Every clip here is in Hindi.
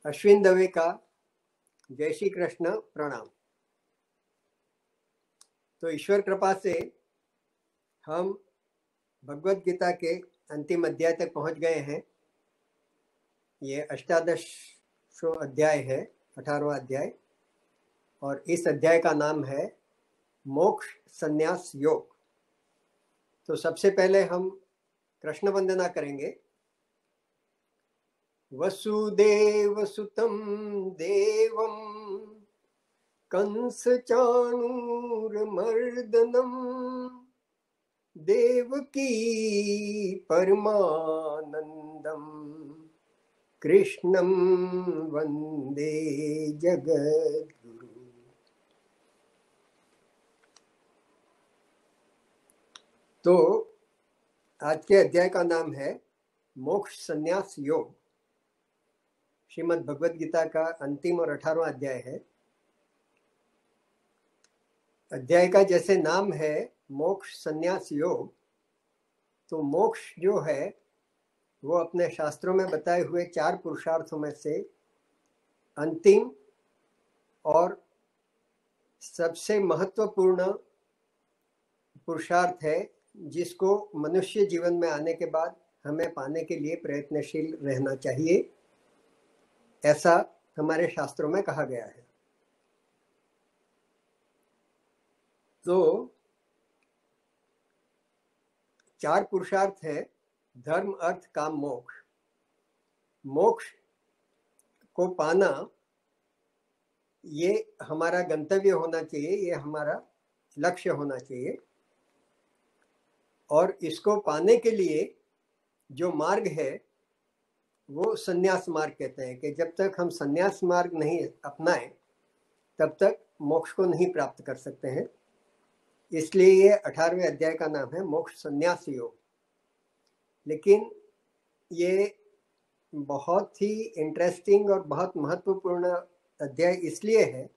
अश्विन दवे का जय श्री कृष्ण प्रणाम। तो ईश्वर कृपा से हम भगवत गीता के अंतिम अध्याय तक पहुंच गए हैं। ये 18वां अध्याय है, 18वां अध्याय, और इस अध्याय का नाम है मोक्ष संन्यास योग। तो सबसे पहले हम कृष्ण वंदना करेंगे। वसुदेव सुतं देवं कंस चाणूरमर्दनं देवकी परमानंदं कृष्णं वंदे जगद्गुरु। तो आज के अध्याय का नाम है मोक्ष संन्यास योग। श्रीमद् भगवद गीता का अंतिम और 18वां अध्याय है। अध्याय का जैसे नाम है मोक्ष संन्यास योग, तो मोक्ष जो है वो अपने शास्त्रों में बताए हुए 4 पुरुषार्थों में से अंतिम और सबसे महत्वपूर्ण पुरुषार्थ है, जिसको मनुष्य जीवन में आने के बाद हमें पाने के लिए प्रयत्नशील रहना चाहिए, ऐसा हमारे शास्त्रों में कहा गया है। तो 4 पुरुषार्थ है, धर्म अर्थ काम मोक्ष। मोक्ष को पाना ये हमारा गंतव्य होना चाहिए, ये हमारा लक्ष्य होना चाहिए। और इसको पाने के लिए जो मार्ग है वो संन्यास मार्ग कहते हैं कि जब तक हम संन्यास मार्ग नहीं अपनाएं तब तक मोक्ष को नहीं प्राप्त कर सकते हैं। इसलिए ये 18वें अध्याय का नाम है मोक्ष संन्यास योग। लेकिन ये बहुत ही इंटरेस्टिंग और बहुत महत्वपूर्ण अध्याय इसलिए है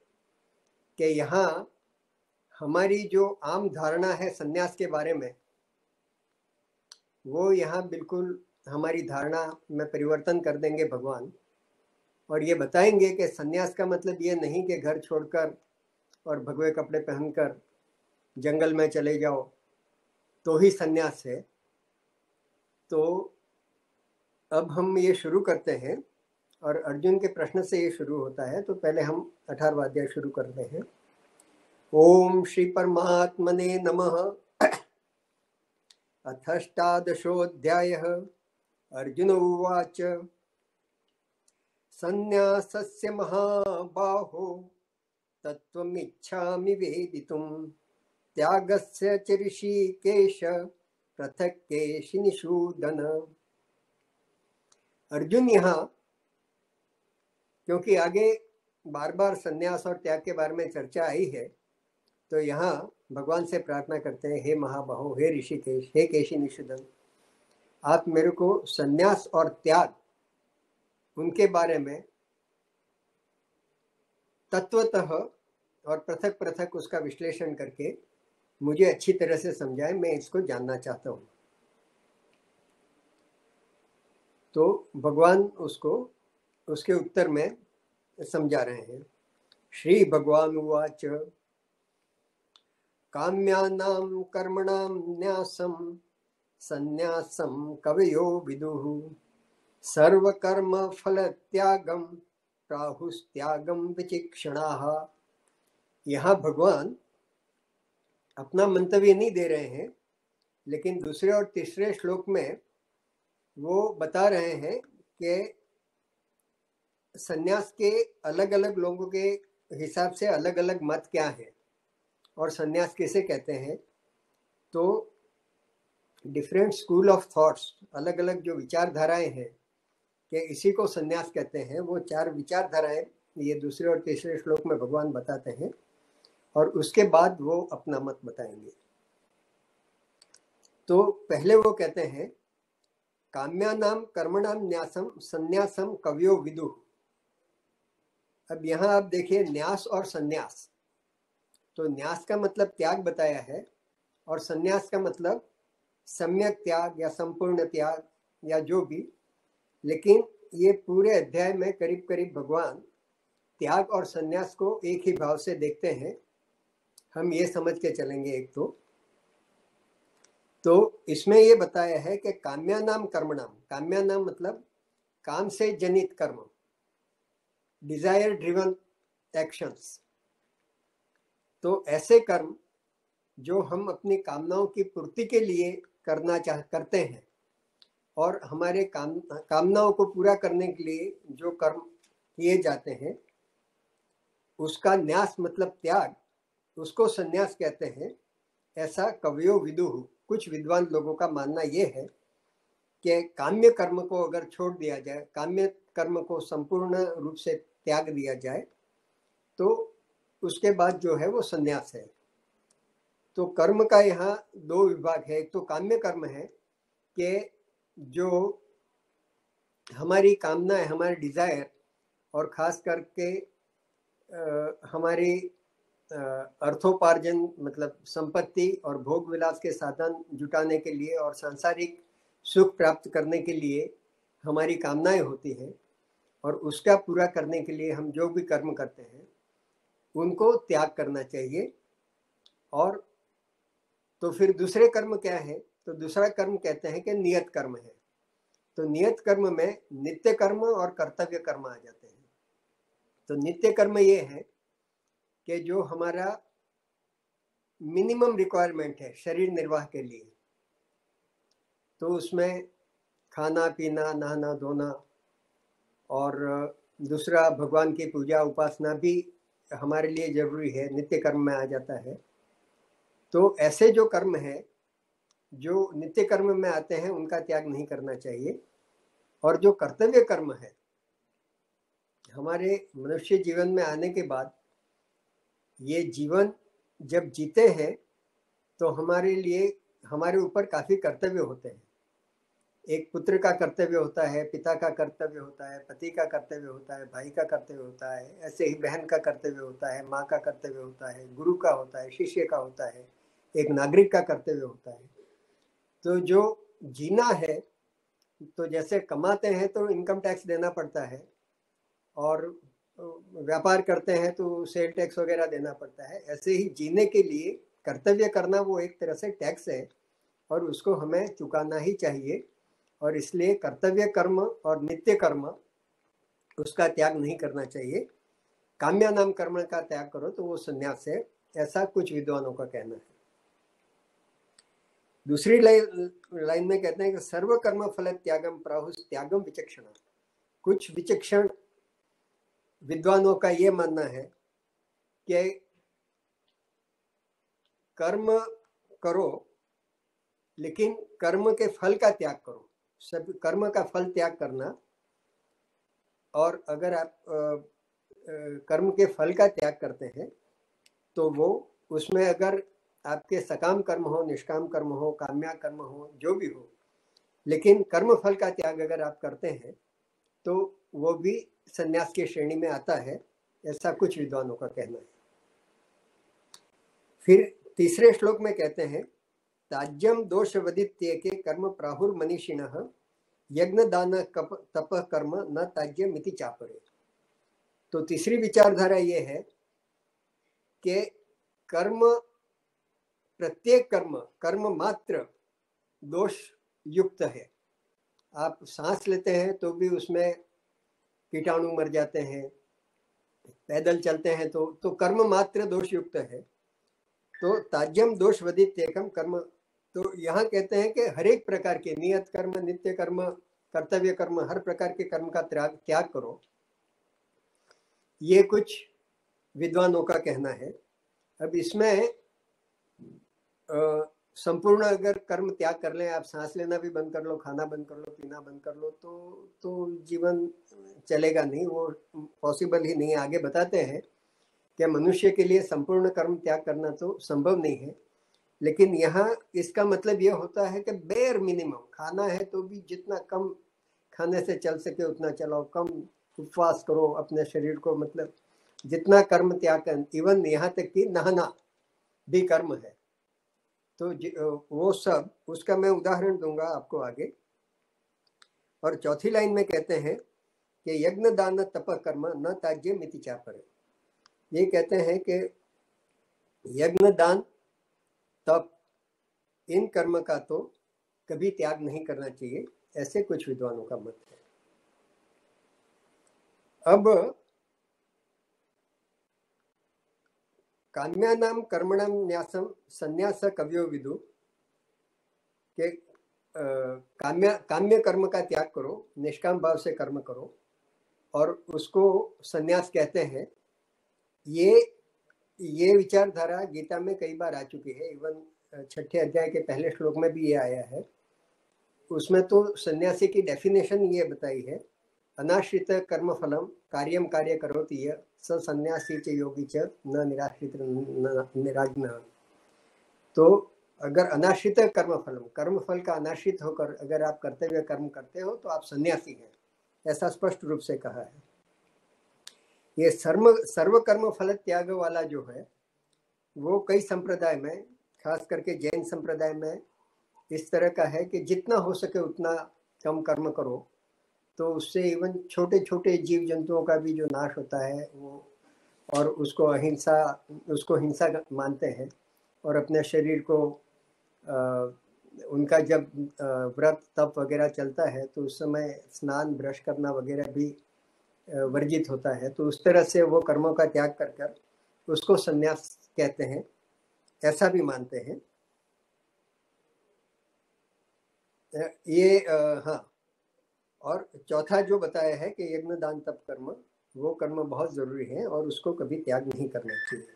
कि यहाँ हमारी जो आम धारणा है संन्यास के बारे में, वो यहाँ बिल्कुल हमारी धारणा में परिवर्तन कर देंगे भगवान, और ये बताएंगे कि संन्यास का मतलब ये नहीं कि घर छोड़कर और भगवे कपड़े पहनकर जंगल में चले जाओ तो ही संन्यास है। तो अब हम ये शुरू करते हैं और अर्जुन के प्रश्न से ये शुरू होता है। तो पहले हम 18वां अध्याय शुरू करते हैं। ओम श्री परमात्मने नमः। अथष्टादशोऽध्यायः। अर्जुन उवाच संन्यासस्य महाबाहो तत्त्वमिच्छामि वेदितुं त्यागस्य च ऋषिकेश पृथक् केशिनिषूदन। अर्जुन यहाँ, क्योंकि आगे बार बार संन्यास और त्याग के बारे में चर्चा आई है, तो यहाँ भगवान से प्रार्थना करते हैं, हे महाबाहो, हे ऋषिकेश, हे केशिनिषूदन, आप मेरे को संन्यास और त्याग उनके बारे में तत्वतः और पृथक पृथक उसका विश्लेषण करके मुझे अच्छी तरह से समझाएं, मैं इसको जानना चाहता हूँ। तो भगवान उसको उसके उत्तर में समझा रहे हैं। श्री भगवान उवाच काम्यानां कर्मणां न्यासं संन्यासं कवयो विदुः सर्वकर्म फल त्यागम प्राहुस्त्यागम विचिक्षणाः। यहाँ भगवान अपना मंतव्य नहीं दे रहे हैं, लेकिन दूसरे और तीसरे श्लोक में वो बता रहे हैं कि संन्यास के अलग अलग लोगों के हिसाब से अलग अलग मत क्या है और संन्यास किसे कहते हैं। तो डिफरेंट स्कूल ऑफ थॉट्स, अलग अलग जो विचारधाराएं हैं कि इसी को संन्यास कहते हैं, वो 4 विचारधाराएं ये दूसरे और तीसरे श्लोक में भगवान बताते हैं, और उसके बाद वो अपना मत बताएंगे। तो पहले वो कहते हैं काम्यानां कर्मणां न्यासम संन्यासम कवयो विदुः। अब यहाँ आप देखिए न्यास और संन्यास। तो न्यास का मतलब त्याग बताया है और संन्यास का मतलब सम्यक त्याग या संपूर्ण त्याग या जो भी। लेकिन ये पूरे अध्याय में करीब करीब भगवान त्याग और संन्यास को एक ही भाव से देखते हैं। हम ये समझ के चलेंगे। एक तो इसमें ये बताया है कि काम्यानाम कर्मणाम, काम्यानाम मतलब काम से जनित कर्म, डिजायर ड्रिवन एक्शंस। तो ऐसे कर्म जो हम अपनी कामनाओं की पूर्ति के लिए करते हैं और हमारे कामनाओं को पूरा करने के लिए जो कर्म किए जाते हैं उसका न्यास मतलब त्याग, उसको संन्यास कहते हैं। ऐसा कवियो विदुः, कुछ विद्वान लोगों का मानना यह है कि काम्य कर्म को अगर छोड़ दिया जाए, काम्य कर्म को संपूर्ण रूप से त्याग दिया जाए तो उसके बाद जो है वो संन्यास है। तो कर्म का यहाँ दो विभाग है। एक तो काम्य कर्म है कि जो हमारी कामना है, हमारे डिजायर, और खास करके हमारी अर्थोपार्जन मतलब संपत्ति और भोग विलास के साधन जुटाने के लिए और सांसारिक सुख प्राप्त करने के लिए हमारी कामनाएं होती हैं, और उसका पूरा करने के लिए हम जो भी कर्म करते हैं उनको त्याग करना चाहिए। और तो फिर दूसरे कर्म क्या है? तो दूसरा कर्म कहते हैं कि नियत कर्म है। तो नियत कर्म में नित्य कर्म और कर्तव्य कर्म आ जाते हैं। तो नित्य कर्म ये है कि जो हमारा मिनिमम रिक्वायरमेंट है शरीर निर्वाह के लिए, तो उसमें खाना पीना, नहाना धोना और दूसरा भगवान की पूजा उपासना भी हमारे लिए जरूरी है, नित्य कर्म में आ जाता है। तो ऐसे जो कर्म है जो नित्य कर्म में आते हैं उनका त्याग नहीं करना चाहिए। और जो कर्तव्य कर्म है हमारे मनुष्य जीवन में आने के बाद, ये जीवन जब जीते हैं तो हमारे लिए, हमारे ऊपर काफी कर्तव्य होते हैं। एक पुत्र का कर्तव्य होता है, पिता का कर्तव्य होता है, पति का कर्तव्य होता है, भाई का कर्तव्य होता है, ऐसे ही बहन का कर्तव्य होता है, माँ का कर्तव्य होता है, गुरु का होता है, शिष्य का होता है, एक नागरिक का कर्तव्य होता है। तो जो जीना है, तो जैसे कमाते हैं तो इनकम टैक्स देना पड़ता है, और व्यापार करते हैं तो सेल टैक्स वगैरह देना पड़ता है। ऐसे ही जीने के लिए कर्तव्य करना वो एक तरह से टैक्स है और उसको हमें चुकाना ही चाहिए। और इसलिए कर्तव्य कर्म और नित्य कर्म उसका त्याग नहीं करना चाहिए। काम्यानाम कर्म का त्याग करो तो वो संन्यास है, ऐसा कुछ विद्वानों का कहना है। दूसरी लाइन में कहते हैं कि सर्व कर्म फल त्यागम प्राहुस त्यागम विचक्षण। कुछ विचक्षण विद्वानों का ये मानना है कि कर्म करो लेकिन कर्म के फल का त्याग करो। सब कर्म का फल त्याग करना, और अगर आप कर्म के फल का त्याग करते हैं तो वो उसमें अगर आपके सकाम कर्म हो, निष्काम कर्म हो, काम्या कर्म हो, जो भी हो, लेकिन कर्म फल का त्याग अगर आप करते हैं तो वो भी संन्यास की श्रेणी में आता है, ऐसा कुछ विद्वानों का कहना है। फिर तीसरे श्लोक में कहते हैं त्याज्यम दोष वदित्य के कर्म प्राहुर मनीषिणः यज्ञ दान तप कर्म न त्याज्यम इति चापरे। तो तीसरी विचारधारा ये है कि कर्म, प्रत्येक कर्म कर्म मात्र दोष युक्त है। आप सांस लेते हैं तो भी उसमें कीटाणु मर जाते हैं, पैदल चलते हैं तो कर्म मात्र दोष युक्त है। तो त्याज्यम दोष वदित्येकम कर्म, तो यहाँ कहते हैं कि हर एक प्रकार के नियत कर्म, नित्य कर्म, कर्तव्य कर्म, हर प्रकार के कर्म का त्याग करो, ये कुछ विद्वानों का कहना है। अब इसमें संपूर्ण अगर कर्म त्याग कर लें, आप सांस लेना भी बंद कर लो, खाना बंद कर लो, पीना बंद कर लो, तो जीवन चलेगा नहीं, वो पॉसिबल ही नहीं। आगे बताते हैं कि मनुष्य के लिए संपूर्ण कर्म त्याग करना तो संभव नहीं है, लेकिन यहाँ इसका मतलब ये होता है कि बेयर मिनिमम खाना है तो भी जितना कम खाने से चल सके उतना चलाओ, कम उपवास करो अपने शरीर को, मतलब जितना कर्म त्याग कर, इवन यहाँ तक कि नहाना भी कर्म है। तो वो सब, उसका मैं उदाहरण दूंगा आपको आगे। और चौथी लाइन में कहते हैं कि यज्ञ दान तप कर्म न त्याज्य मिति चापर। ये कहते हैं कि यज्ञ दान तप इन कर्म का तो कभी त्याग नहीं करना चाहिए, ऐसे कुछ विद्वानों का मत है। अब काम्यानाम कर्मणाम न्यासम संन्यास कवियो विदु के काम्य कर्म का त्याग करो, निष्काम भाव से कर्म करो, और उसको संन्यास कहते हैं। ये विचारधारा गीता में कई बार आ चुकी है। इवन 6ठे अध्याय के पहले श्लोक में भी ये आया है। उसमें तो सन्यासी की डेफिनेशन ये बताई है, अनाश्रित कर्म फलम कार्यम कार्य करोति यः स सन्यासी च योगी च न निराश्रित निराग्न। तो अगर अनाश्रित कर्म फलम, कर्म फल का अनाश्रित होकर अगर आप कर्तव्य कर्म करते हो तो आप सन्यासी हैं, ऐसा स्पष्ट रूप से कहा है। ये सर्व कर्म फल त्याग वाला जो है वो कई संप्रदाय में, खास करके जैन संप्रदाय में इस तरह का है कि जितना हो सके उतना कम कर्म करो, तो उससे इवन छोटे छोटे जीव जंतुओं का भी जो नाश होता है वो, और उसको हिंसा मानते हैं। और अपने शरीर को उनका जब व्रत तप वगैरह चलता है तो उस समय स्नान ब्रश करना वगैरह भी वर्जित होता है। तो उस तरह से वो कर्मों का त्याग कर कर उसको संन्यास कहते हैं, ऐसा भी मानते हैं। ये हाँ, और चौथा जो बताया है कि यज्ञ दान तप कर्म, वो कर्म बहुत जरूरी है और उसको कभी त्याग नहीं करना चाहिए।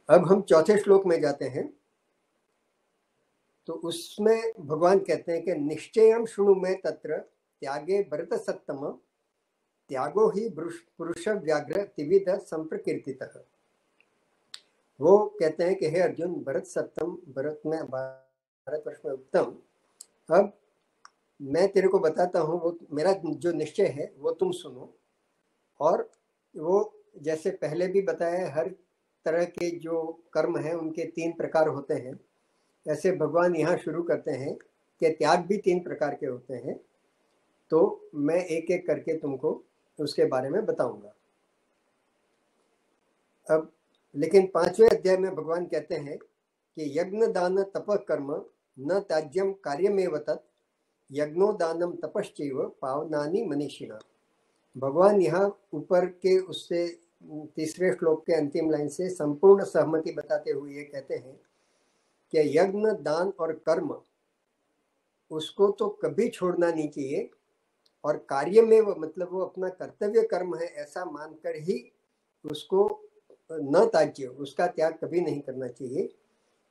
अब हम चौथे श्लोक में जाते हैं। तो उसमें भगवान कहते हैं कि निश्चयम शृणु में तत्र त्यागे भरत सत्तम त्यागो ही पुरुष व्याघ्र त्रिविध संप्रकीर्तितः। वो कहते हैं कि हे अर्जुन, भरत सत्तम, भारतवर्ष में उत्तम। अब मैं तेरे को बताता हूँ, वो मेरा जो निश्चय है वो तुम सुनो। और वो जैसे पहले भी बताया, हर तरह के जो कर्म हैं उनके 3 प्रकार होते हैं। ऐसे भगवान यहाँ शुरू करते हैं कि त्याग भी 3 प्रकार के होते हैं। तो मैं एक एक करके तुमको उसके बारे में बताऊंगा। अब लेकिन 5वें अध्याय में भगवान कहते हैं कि यज्ञ दान तप कर्म न त्याज्यम कार्यमेव तत् यज्ञो दानम तपश्चैव पावनानि मनीषिणा। भगवान यहाँ ऊपर के उससे तीसरे श्लोक के अंतिम लाइन से संपूर्ण सहमति बताते हुए ये कहते हैं कि यज्ञ दान और कर्म उसको तो कभी छोड़ना नहीं चाहिए, और कार्य में मतलब वो अपना कर्तव्य कर्म है ऐसा मानकर ही उसको न त्याज्य, उसका त्याग कभी नहीं करना चाहिए।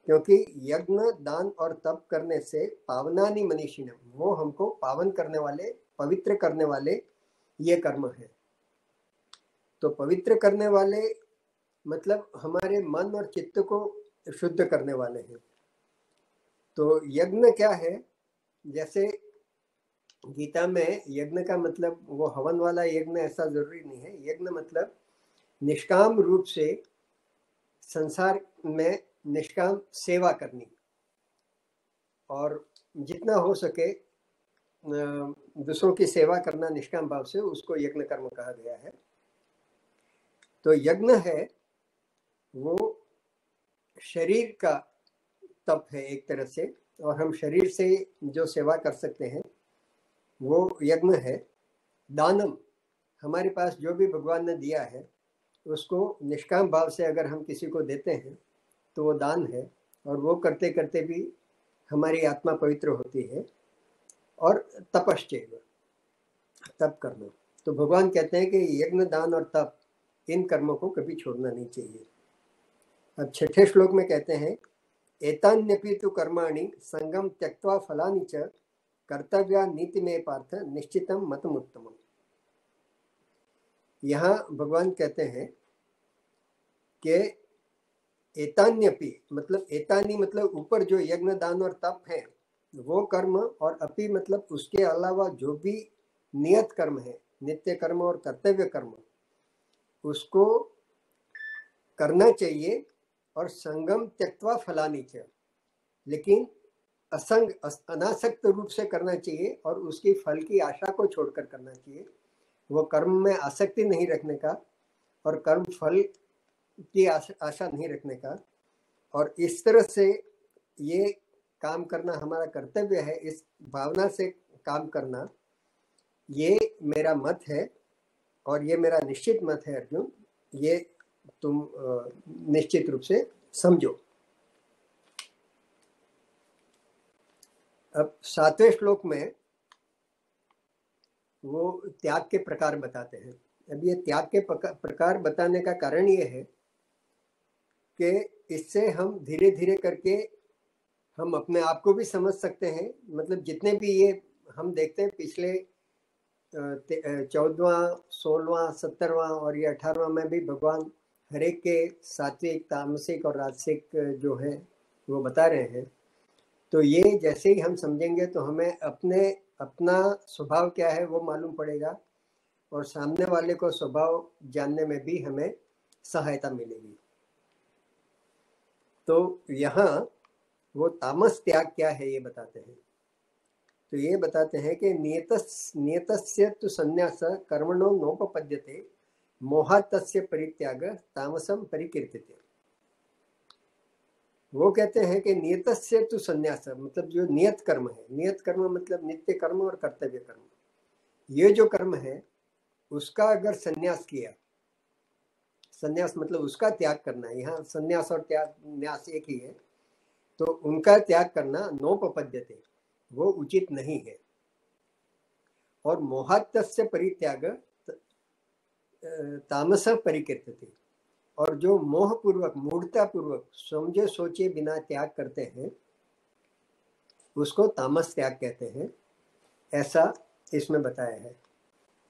क्योंकि यज्ञ दान और तप करने से पावनानि मनीषिणम, वो हमको पावन करने वाले, पवित्र करने वाले ये कर्म है। तो पवित्र करने वाले मतलब हमारे मन और चित्त को शुद्ध करने वाले हैं। तो यज्ञ क्या है, जैसे गीता में यज्ञ का मतलब वो हवन वाला यज्ञ ऐसा जरूरी नहीं है। यज्ञ मतलब निष्काम रूप से संसार में निष्काम सेवा करनी, और जितना हो सके दूसरों की सेवा करना निष्काम भाव से, उसको यज्ञ कर्म कहा गया है। तो यज्ञ है वो शरीर का तप है एक तरह से, और हम शरीर से जो सेवा कर सकते हैं वो यज्ञ है। दानम, हमारे पास जो भी भगवान ने दिया है उसको निष्काम भाव से अगर हम किसी को देते हैं तो वो दान है, और वो करते करते भी हमारी आत्मा पवित्र होती है। और तपश्चैव, तप करना। तो भगवान कहते हैं कि यज्ञ दान और तप इन कर्मों को कभी छोड़ना नहीं चाहिए। अब 6ठे श्लोक में कहते हैं एतान्यपि तु कर्माणि संगम त्यक्त्वा फलानि च कर्तव्या नीति में पार्थ निश्चितम मतम उत्तमम। यहाँ भगवान कहते हैं कि एतान्यपि मतलब, एतानी मतलब ऊपर जो यज्ञ दान और तप है वो कर्म, और अपि मतलब उसके अलावा जो भी नियत कर्म है, नित्य कर्म और कर्तव्य कर्म, उसको करना चाहिए। और संगम त्यक्त्वा फलानि च, लेकिन असंग अनासक्त रूप से करना चाहिए और उसकी फल की आशा को छोड़कर करना चाहिए। वो कर्म में आसक्ति नहीं रखने का और कर्म फल की आशा नहीं रखने का, और इस तरह से ये काम करना हमारा कर्तव्य है, इस भावना से काम करना, ये मेरा मत है और ये मेरा निश्चित मत है अर्जुन, ये तुम निश्चित रूप से समझो। अब 7वें श्लोक में वो त्याग के प्रकार बताते हैं। अब ये त्याग के प्रकार बताने का कारण ये है कि इससे हम धीरे धीरे करके हम अपने आप को भी समझ सकते हैं। मतलब जितने भी ये हम देखते हैं पिछले 14वां 16वां 17वां और ये 18वां में भी भगवान हर एक के सात्विक तामसिक और राजसिक जो है वो बता रहे हैं। तो ये जैसे ही हम समझेंगे तो हमें अपना स्वभाव क्या है वो मालूम पड़ेगा और सामने वाले को स्वभाव जानने में भी हमें सहायता मिलेगी। तो यहाँ वो तामस त्याग क्या है ये बताते हैं। तो ये बताते हैं कि नियतस्य तु संन्यास कर्मणो नोपपद्यते मोहात् तस्य परित्याग तामसम परिकीर्त्यते। वो कहते हैं कि नियतस्य तु संन्यास मतलब जो नियत कर्म है, नियत कर्म मतलब नित्य कर्म और कर्तव्य कर्म, ये जो कर्म है उसका अगर संन्यास किया, संन्यास मतलब उसका त्याग करना, यहाँ संन्यास और त्याग न्यास एक ही है, तो उनका त्याग करना नोपपद्यते वो उचित नहीं है। और मोहात् तस्य परित्याग तामस परिकीर्त्यते, और जो मोह पूर्वक मूढ़ता पूर्वक समझे सोचे बिना त्याग करते हैं उसको तामस त्याग कहते हैं, ऐसा इसमें बताया है।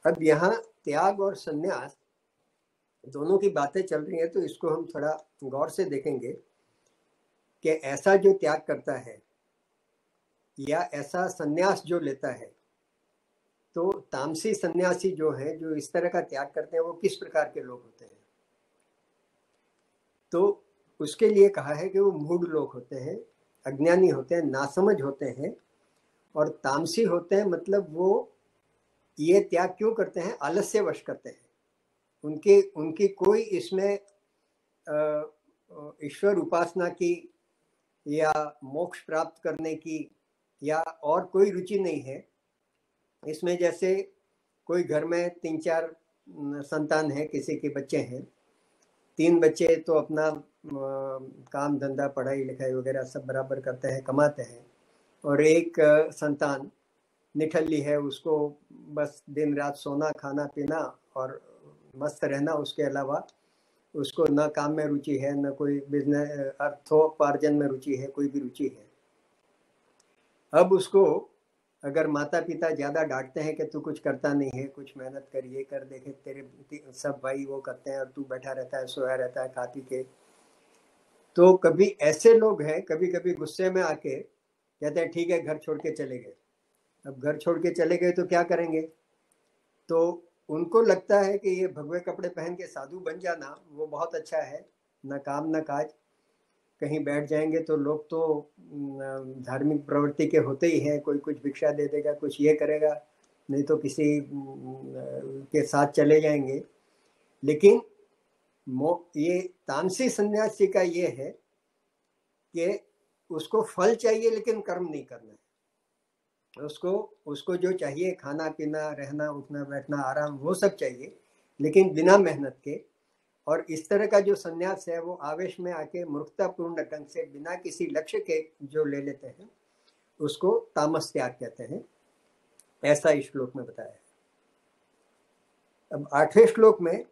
अब यहाँ त्याग और संन्यास दोनों की बातें चल रही है, तो इसको हम थोड़ा गौर से देखेंगे कि ऐसा जो त्याग करता है या ऐसा संन्यास जो लेता है, तो तामसी सन्यासी जो है जो इस तरह का त्याग करते हैं वो किस प्रकार के लोग होते हैं। तो उसके लिए कहा है कि वो मूढ़ लोग होते हैं, अज्ञानी होते हैं, नासमझ होते हैं, और तामसी होते हैं मतलब वो ये त्याग क्यों करते हैं, आलस्यवश करते हैं। उनकी कोई इसमें ईश्वर उपासना की या मोक्ष प्राप्त करने की या और कोई रुचि नहीं है इसमें। जैसे कोई घर में 3-4 संतान है, किसी के बच्चे हैं, 3 बच्चे तो अपना काम धंधा पढ़ाई लिखाई वगैरह सब बराबर करते हैं, कमाते हैं, और एक संतान निठल्ली है, उसको बस दिन रात सोना खाना पीना और मस्त रहना, उसके अलावा उसको न काम में रुचि है, न कोई बिजनेस अर्थोपार्जन में रुचि है, कोई भी रुचि है। अब उसको अगर माता पिता ज़्यादा डांटते हैं कि तू कुछ करता नहीं है, कुछ मेहनत कर, ये कर, देखे तेरे सब भाई वो करते हैं और तू बैठा रहता है, सोया रहता है खा पी के, तो कभी ऐसे लोग हैं कभी कभी गुस्से में आके कहते हैं ठीक है घर छोड़ के चले गए। अब घर छोड़ के चले गए तो क्या करेंगे, तो उनको लगता है कि ये भगवे कपड़े पहन के साधु बन जाना वो बहुत अच्छा है, न काम न काज, कहीं बैठ जाएंगे तो लोग तो धार्मिक प्रवृत्ति के होते ही हैं, कोई कुछ भिक्षा दे देगा, कुछ ये करेगा, नहीं तो किसी के साथ चले जाएंगे। लेकिन ये तामसी सन्यासी का ये है कि उसको फल चाहिए लेकिन कर्म नहीं करना है। उसको जो चाहिए खाना पीना रहना उठना बैठना आराम वो सब चाहिए, लेकिन बिना मेहनत के। और इस तरह का जो सन्यास है वो आवेश में आके मूर्खतापूर्ण ढंग से बिना किसी लक्ष्य के जो ले लेते हैं उसको तामस त्याग कहते हैं, ऐसा इस श्लोक में बताया है। अब 8वें श्लोक में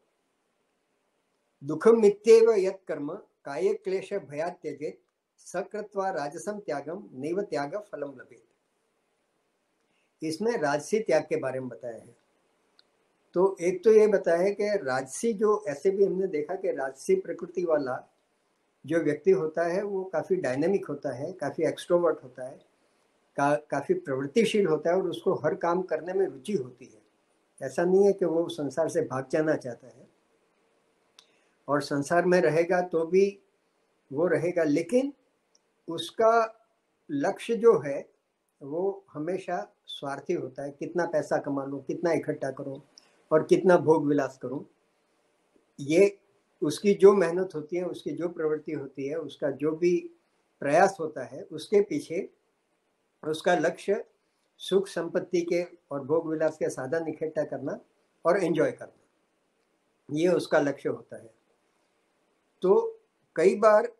दुखम मित्येव यत् कर्म काय क्लेश भयात् त्यजेत् सकृत्वा राजसम त्यागम नैव त्याग फलम लभेत्। इसमें राजसी त्याग के बारे में बताया है। तो एक तो ये बताया है कि राजसी जो, ऐसे भी हमने देखा कि राजसी प्रकृति वाला जो व्यक्ति होता है वो काफ़ी डायनेमिक होता है, काफ़ी एक्सट्रोवर्ट होता है, काफ़ी प्रवृत्तिशील होता है और उसको हर काम करने में रुचि होती है। ऐसा नहीं है कि वो संसार से भाग जाना चाहता है, और संसार में रहेगा तो भी वो रहेगा, लेकिन उसका लक्ष्य जो है वो हमेशा स्वार्थी होता है, कितना पैसा कमा लूँ, कितना इकट्ठा करूँ और कितना भोग विलास करूँ। ये उसकी जो मेहनत होती है, उसकी जो प्रवृत्ति होती है, उसका जो भी प्रयास होता है, उसके पीछे उसका लक्ष्य सुख संपत्ति के और भोग विलास के साधन इकट्ठा करना और एंजॉय करना, ये उसका लक्ष्य होता है। तो कई बार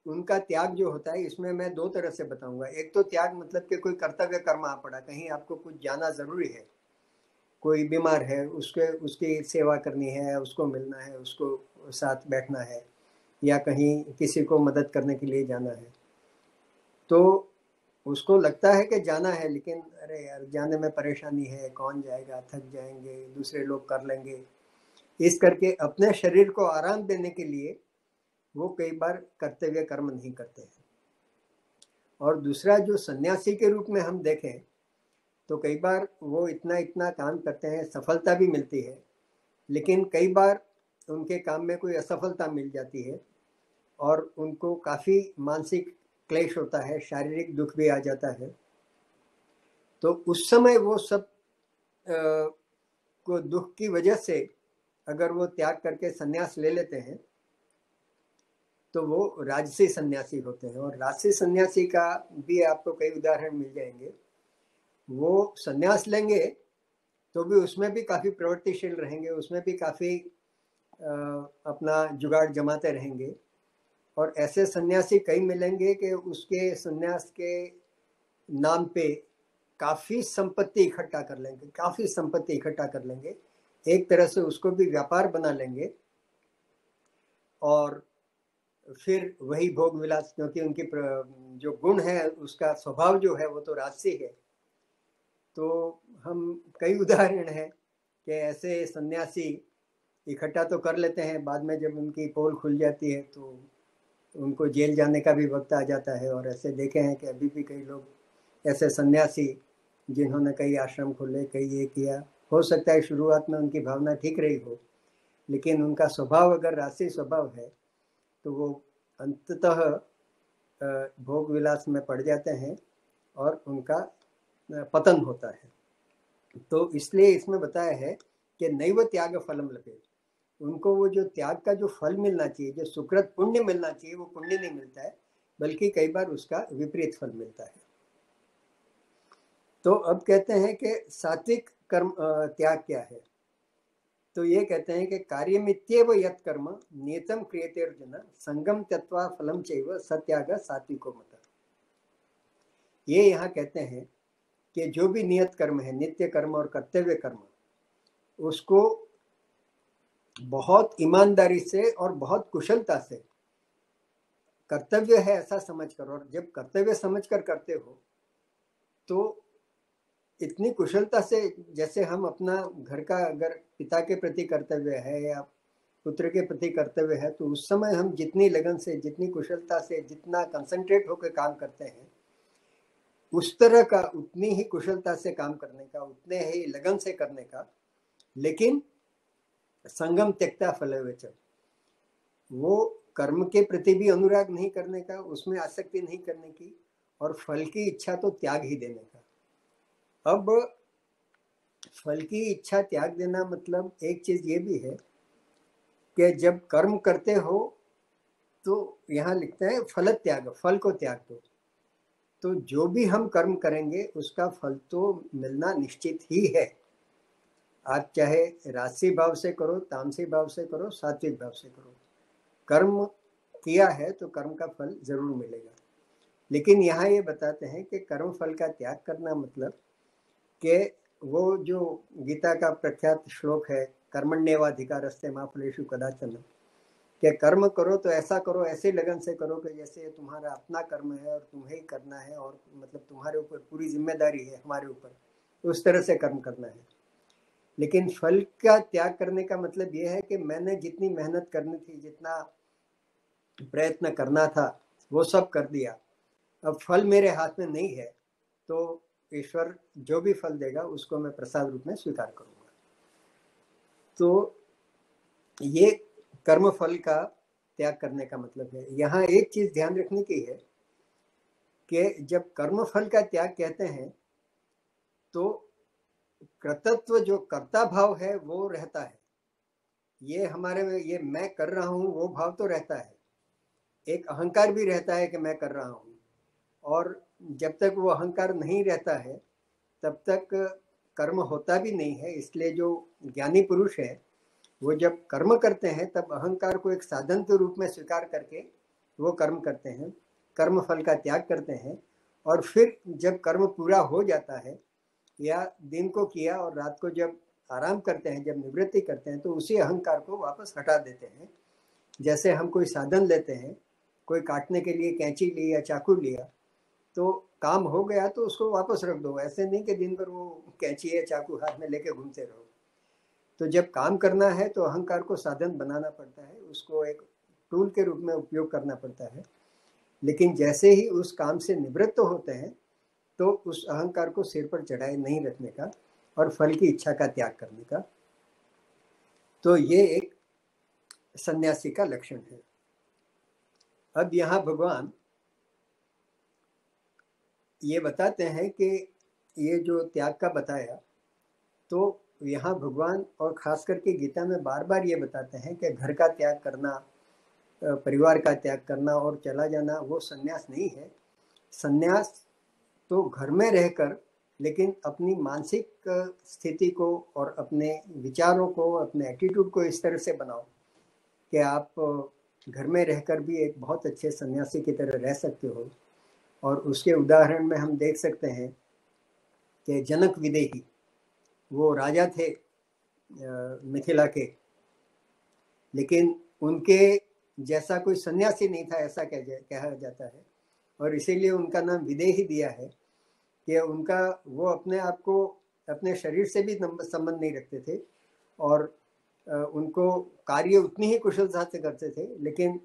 उनका त्याग जो होता है, इसमें मैं दो तरह से बताऊंगा। एक तो त्याग मतलब कि कोई कर्तव्य कर्म आ पड़ा, कहीं आपको कुछ जाना जरूरी है, कोई बीमार है, उसकी सेवा करनी है, उसको मिलना है, उसको साथ बैठना है, या कहीं किसी को मदद करने के लिए जाना है, तो उसको लगता है कि जाना है, लेकिन अरे यार जाने में परेशानी है, कौन जाएगा, थक जाएंगे, दूसरे लोग कर लेंगे, इस करके अपने शरीर को आराम देने के लिए वो कई बार कर्तव्य कर्म नहीं करते हैं। और दूसरा, जो सन्यासी के रूप में हम देखें तो कई बार वो इतना इतना काम करते हैं, सफलता भी मिलती है, लेकिन कई बार उनके काम में कोई असफलता मिल जाती है और उनको काफ़ी मानसिक क्लेश होता है, शारीरिक दुख भी आ जाता है। तो उस समय वो सब को दुख की वजह से अगर वो त्याग करके सन्यास ले लेते हैं तो वो राजसी सन्यासी होते हैं। और राजसी सन्यासी का भी आपको कई उदाहरण मिल जाएंगे। वो सन्यास लेंगे तो भी उसमें भी काफ़ी प्रवृत्तिशील रहेंगे, उसमें भी काफ़ी अपना जुगाड़ जमाते रहेंगे। और ऐसे सन्यासी कई मिलेंगे कि उसके सन्यास के नाम पे काफ़ी संपत्ति इकट्ठा कर लेंगे, काफ़ी संपत्ति इकट्ठा कर लेंगे, एक तरह से उसको भी व्यापार बना लेंगे। और फिर वही भोग विलास, क्योंकि उनकी जो गुण है, उसका स्वभाव जो है वो तो राजसी है। तो हम कई उदाहरण हैं कि ऐसे सन्यासी इकट्ठा तो कर लेते हैं, बाद में जब उनकी पोल खुल जाती है तो उनको जेल जाने का भी वक्त आ जाता है। और ऐसे देखे हैं कि अभी भी कई लोग ऐसे सन्यासी जिन्होंने कई आश्रम खोले, कई ये किया, हो सकता है शुरुआत में उनकी भावना ठीक रही हो, लेकिन उनका स्वभाव अगर राजसी स्वभाव है तो वो अंततः भोग विलास में पड़ जाते हैं और उनका पतन होता है। तो इसलिए इसमें बताया है कि नैव त्याग फलम लभेत, उनको वो जो त्याग का जो फल मिलना चाहिए, जो सुकृत पुण्य मिलना चाहिए, वो पुण्य नहीं मिलता है, बल्कि कई बार उसका विपरीत फल मिलता है। तो अब कहते हैं कि सात्विक कर्म त्याग क्या है। तो ये कहते हैं कि कार्यमित्येव यत् कर्म नियतम क्रियते अर्जुन संगम त्यक्त्वा फलम चैव सत्याग सात्विको मत। ये यहाँ कहते हैं कि जो भी नियत कर्म है, नित्य कर्म और कर्तव्य कर्म, उसको बहुत ईमानदारी से और बहुत कुशलता से, कर्तव्य है ऐसा समझकर, और जब कर्तव्य समझकर करते हो तो इतनी कुशलता से, जैसे हम अपना घर का अगर पिता के प्रति कर्तव्य है या पुत्र के प्रति कर्तव्य है, तो उस समय हम जितनी लगन से, जितनी कुशलता से, जितना कंसंट्रेट होकर काम करते हैं, उस तरह का, उतनी ही कुशलता से काम करने का, उतने ही लगन से करने का, लेकिन संगम त्यक्ता फलवेच, वो कर्म के प्रति भी अनुराग नहीं करने का, उसमें आसक्ति नहीं करने की, और फल की इच्छा तो त्याग ही देने का। अब फल की इच्छा त्याग देना मतलब एक चीज ये भी है कि जब कर्म करते हो तो यहाँ लिखते हैं फल त्याग, फल को त्याग दो। तो जो भी हम कर्म करेंगे उसका फल तो मिलना निश्चित ही है। आप चाहे राजसी भाव से करो, तामसी भाव से करो, सात्विक भाव से करो, कर्म किया है तो कर्म का फल जरूर मिलेगा। लेकिन यहाँ ये बताते हैं कि कर्म फल का त्याग करना मतलब कि वो जो गीता का प्रख्यात श्लोक है, कर्मण्येवाधिकारस्ते मा फलेषु कदाचन, कि कर्म करो तो ऐसा करो, ऐसे लगन से करो कि जैसे तुम्हारा अपना कर्म है और तुम्हें ही करना है, और मतलब तुम्हारे ऊपर पूरी जिम्मेदारी है, हमारे ऊपर, उस तरह से कर्म करना है। लेकिन फल का त्याग करने का मतलब ये है कि मैंने जितनी मेहनत करनी थी, जितना प्रयत्न करना था, वो सब कर दिया, अब फल मेरे हाथ में नहीं है, तो ईश्वर जो भी फल देगा उसको मैं प्रसाद रूप में स्वीकार करूंगा। तो ये कर्म फल का त्याग करने का मतलब है। यहाँ एक चीज ध्यान रखने की है कि जब कर्म फल का त्याग कहते हैं तो कर्तृत्व, जो कर्ता भाव है वो रहता है। ये हमारे में ये मैं कर रहा हूँ वो भाव तो रहता है, एक अहंकार भी रहता है कि मैं कर रहा हूँ। और जब तक वो अहंकार नहीं रहता है तब तक कर्म होता भी नहीं है। इसलिए जो ज्ञानी पुरुष है वो जब कर्म करते हैं तब अहंकार को एक साधन के रूप में स्वीकार करके वो कर्म करते हैं, कर्म फल का त्याग करते हैं। और फिर जब कर्म पूरा हो जाता है या दिन को किया और रात को जब आराम करते हैं, जब निवृत्ति करते हैं, तो उसी अहंकार को वापस हटा देते हैं। जैसे हम कोई साधन लेते हैं, कोई काटने के लिए कैंची ली या चाकू लिया, तो काम हो गया तो उसको वापस रख दो। ऐसे नहीं कि दिन भर वो कैंची या चाकू हाथ में लेके घूमते रहो। तो जब काम करना है तो अहंकार को साधन बनाना पड़ता है, उसको एक टूल के रूप में उपयोग करना पड़ता है। लेकिन जैसे ही उस काम से निवृत्त होते हैं तो उस अहंकार को सिर पर चढ़ाए नहीं रखने का और फल की इच्छा का त्याग करने का। तो ये एक सन्यासी का लक्षण है। अब यहाँ भगवान ये बताते हैं कि ये जो त्याग का बताया, तो यहाँ भगवान और खास करके गीता में बार बार ये बताते हैं कि घर का त्याग करना, परिवार का त्याग करना और चला जाना वो सन्यास नहीं है। सन्यास तो घर में रहकर, लेकिन अपनी मानसिक स्थिति को और अपने विचारों को, अपने एटीट्यूड को इस तरह से बनाओ कि आप घर में रहकर भी एक बहुत अच्छे सन्यासी की तरह रह सकते हो। और उसके उदाहरण में हम देख सकते हैं कि जनक विदेही, वो राजा थे मिथिला के, लेकिन उनके जैसा कोई सन्यासी नहीं था ऐसा कहा जाता है। और इसीलिए उनका नाम विदेही दिया है कि उनका वो अपने आप को अपने शरीर से भी संबंध नहीं रखते थे और उनको कार्य उतनी ही कुशलता से करते थे, लेकिन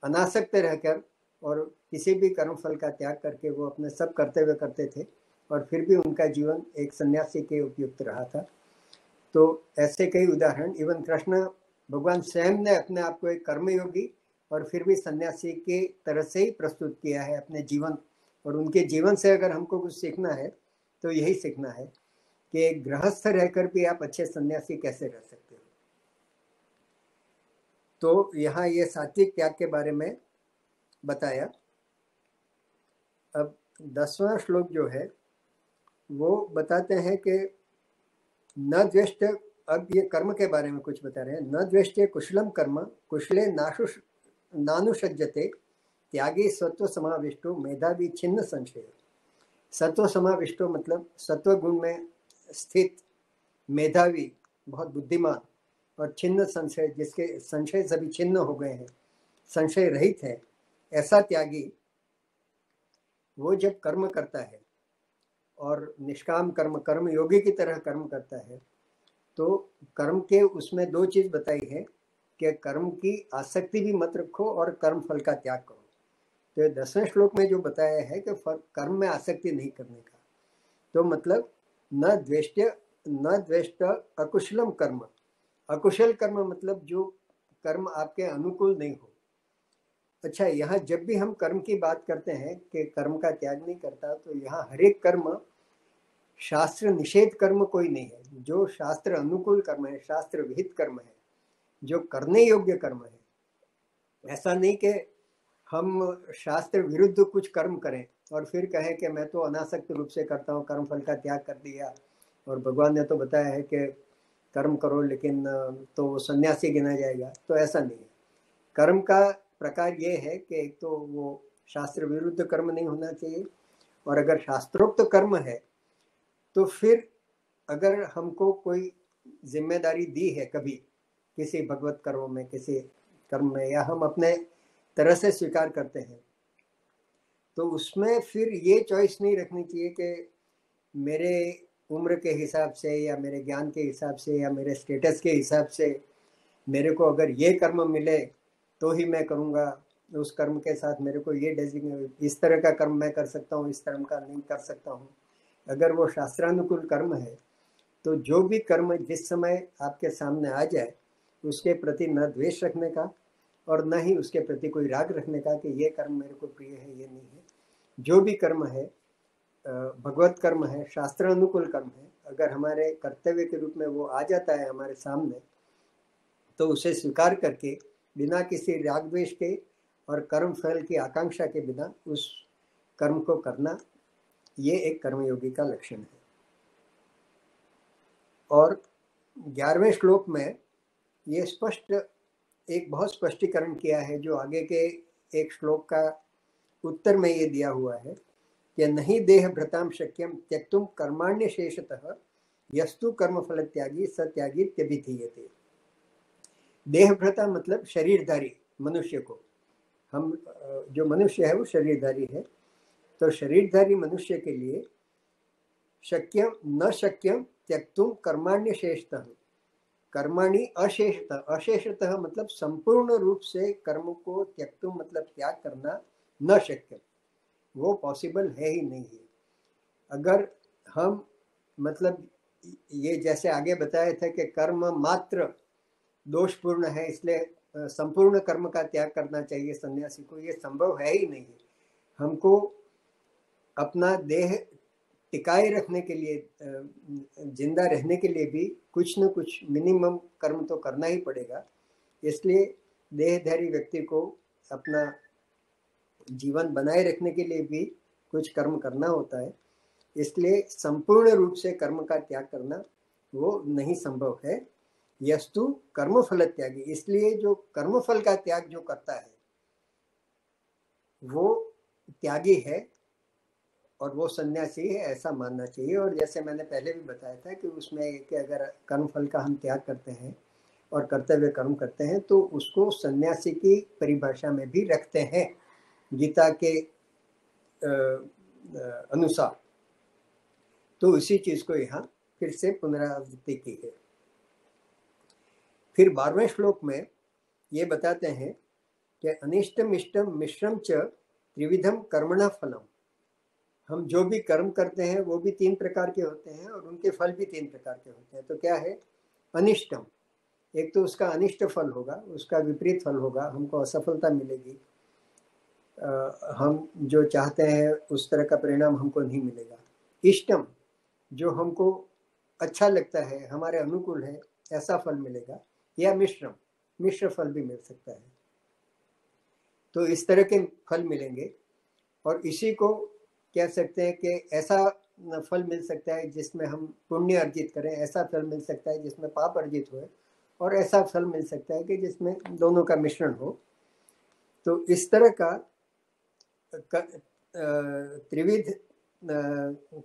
अनासक्त रहकर और किसी भी कर्म फल का त्याग करके वो अपने सब कर्तव्य करते थे और फिर भी उनका जीवन एक सन्यासी के उपयुक्त रहा था। तो ऐसे कई उदाहरण, इवन कृष्ण भगवान स्वयं ने अपने आप को एक कर्मयोगी और फिर भी सन्यासी के तरह से ही प्रस्तुत किया है अपने जीवन। और उनके जीवन से अगर हमको कुछ सीखना है तो यही सीखना है कि एक गृहस्थ रहकर भी आप अच्छे सन्यासी कैसे रह सकते हो। तो यहाँ ये सात्विक त्याग के बारे में बताया। अब 10वां श्लोक जो है वो बताते हैं कि न द्वेष्ट, अब ये कर्म के बारे में कुछ बता रहे हैं। न द्वेष्टे कुशलम कर्म कुशले नानुषज्यते त्यागी सत्व समाविष्टो मेधावी छिन्न संशय। सत्व समाविष्टो मतलब सत्व गुण में स्थित, मेधावी बहुत बुद्धिमान, और छिन्न संशय जिसके संशय सभी छिन्न हो गए हैं, संशय रहित है, ऐसा त्यागी वो जब कर्म करता है और निष्काम कर्म, कर्म योगी की तरह कर्म करता है, तो कर्म के उसमें दो चीज बताई है कि कर्म की आसक्ति भी मत रखो और कर्म फल का त्याग करो। तो 10वें श्लोक में जो बताया है कि कर्म में आसक्ति नहीं करने का, तो मतलब न द्वेष्ट अकुशलम कर्म। अकुशल कर्म मतलब जो कर्म आपके अनुकूल नहीं हो। अच्छा, यहाँ जब भी हम कर्म की बात करते हैं कि कर्म का त्याग नहीं करता, तो यहाँ हर एक कर्म शास्त्र निषेध कर्म कोई नहीं है। जो शास्त्र अनुकूल कर्म है, शास्त्र विहित कर्म है, जो करने योग्य कर्म है। ऐसा नहीं कि हम शास्त्र विरुद्ध कुछ कर्म करें और फिर कहें कि मैं तो अनासक्त रूप से करता हूँ, कर्म फल का त्याग कर दिया, और भगवान ने तो बताया है कि कर्म करो लेकिन तो सन्यासी गिना जाएगा। तो ऐसा नहीं है। कर्म का प्रकार ये है कि एक तो वो शास्त्र विरुद्ध कर्म नहीं होना चाहिए, और अगर शास्त्रोक्त कर्म है तो फिर अगर हमको कोई जिम्मेदारी दी है कभी किसी भगवत कर्म में, किसी कर्म में, या हम अपने तरह से स्वीकार करते हैं, तो उसमें फिर ये चॉइस नहीं रखनी चाहिए कि मेरे उम्र के हिसाब से या मेरे ज्ञान के हिसाब से या मेरे स्टेटस के हिसाब से मेरे को अगर ये कर्म मिले तो ही मैं करूँगा, उस कर्म के साथ मेरे को ये डेजिग्नेट, इस तरह का कर्म मैं कर सकता हूँ, इस तरह का नहीं कर सकता हूँ। अगर वो शास्त्रानुकूल कर्म है तो जो भी कर्म जिस समय आपके सामने आ जाए उसके प्रति न द्वेष रखने का और न ही उसके प्रति कोई राग रखने का कि ये कर्म मेरे को प्रिय है, ये नहीं है। जो भी कर्म है भगवत कर्म है, शास्त्र अनुकूल कर्म है, अगर हमारे कर्तव्य के रूप में वो आ जाता है हमारे सामने, तो उसे स्वीकार करके बिना किसी राग द्वेष के और कर्म फल की आकांक्षा के बिना उस कर्म को करना, ये एक कर्मयोगी का लक्षण है। और 11वें श्लोक में ये स्पष्ट एक बहुत स्पष्टीकरण किया है, जो आगे के एक श्लोक का उत्तर में ये दिया हुआ है कि नहीं देह भ्रताम शक्यम त्यक्तुम कर्माण्य शेषतः यस्तु कर्म फल त्यागी सत्यागी त्यभिधीयते। देह भ्रता मतलब शरीरधारी मनुष्य को, हम जो मनुष्य है वो शरीरधारी है, तो शरीरधारी मनुष्य के लिए शक्यम न शक्यम त्यक्तुम कर्माण्य शेषतः, कर्माणि अशेषतः, अशेषतः मतलब संपूर्ण रूप से कर्म को त्यक्तुम मतलब त्याग करना न शक्य, वो पॉसिबल है ही नहीं है। अगर हम मतलब ये जैसे आगे बताया था कि कर्म मात्र दोषपूर्ण है, इसलिए संपूर्ण कर्म का त्याग करना चाहिए सन्यासी को, ये संभव है ही नहीं। हमको अपना देह टिकाए रखने के लिए, जिंदा रहने के लिए भी कुछ न कुछ मिनिमम कर्म तो करना ही पड़ेगा। इसलिए देहधारी व्यक्ति को अपना जीवन बनाए रखने के लिए भी कुछ कर्म करना होता है, इसलिए संपूर्ण रूप से कर्म का त्याग करना वो नहीं संभव है। यस्तु कर्मफल त्यागी, इसलिए जो कर्मफल का त्याग जो करता है वो त्यागी है और वो सन्यासी है, ऐसा मानना चाहिए। और जैसे मैंने पहले भी बताया था कि उसमें कि अगर कर्मफल का हम त्याग करते हैं और कर्तव्य कर्म करते हैं तो उसको सन्यासी की परिभाषा में भी रखते हैं गीता के अनुसार। तो इसी चीज को यहाँ फिर से पुनरावृत्ति की है। फिर 12वें श्लोक में ये बताते हैं कि अनिष्टम इष्टम मिश्रम च त्रिविधम कर्मणा फलम, हम जो भी कर्म करते हैं वो भी 3 प्रकार के होते हैं और उनके फल भी 3 प्रकार के होते हैं। तो क्या है अनिष्टम, एक तो उसका अनिष्ट फल होगा, उसका विपरीत फल होगा, हमको असफलता मिलेगी, हम जो चाहते हैं उस तरह का परिणाम हमको नहीं मिलेगा। इष्टम, जो हमको अच्छा लगता है, हमारे अनुकूल है, ऐसा फल मिलेगा। या मिश्रम, मिश्र फल भी मिल सकता है। तो इस तरह के फल मिलेंगे और इसी को कह सकते हैं कि ऐसा फल मिल सकता है जिसमें हम पुण्य अर्जित करें, ऐसा फल मिल सकता है जिसमें पाप अर्जित हो, और ऐसा फल मिल सकता है कि जिसमें दोनों का मिश्रण हो। तो इस तरह का त्रिविध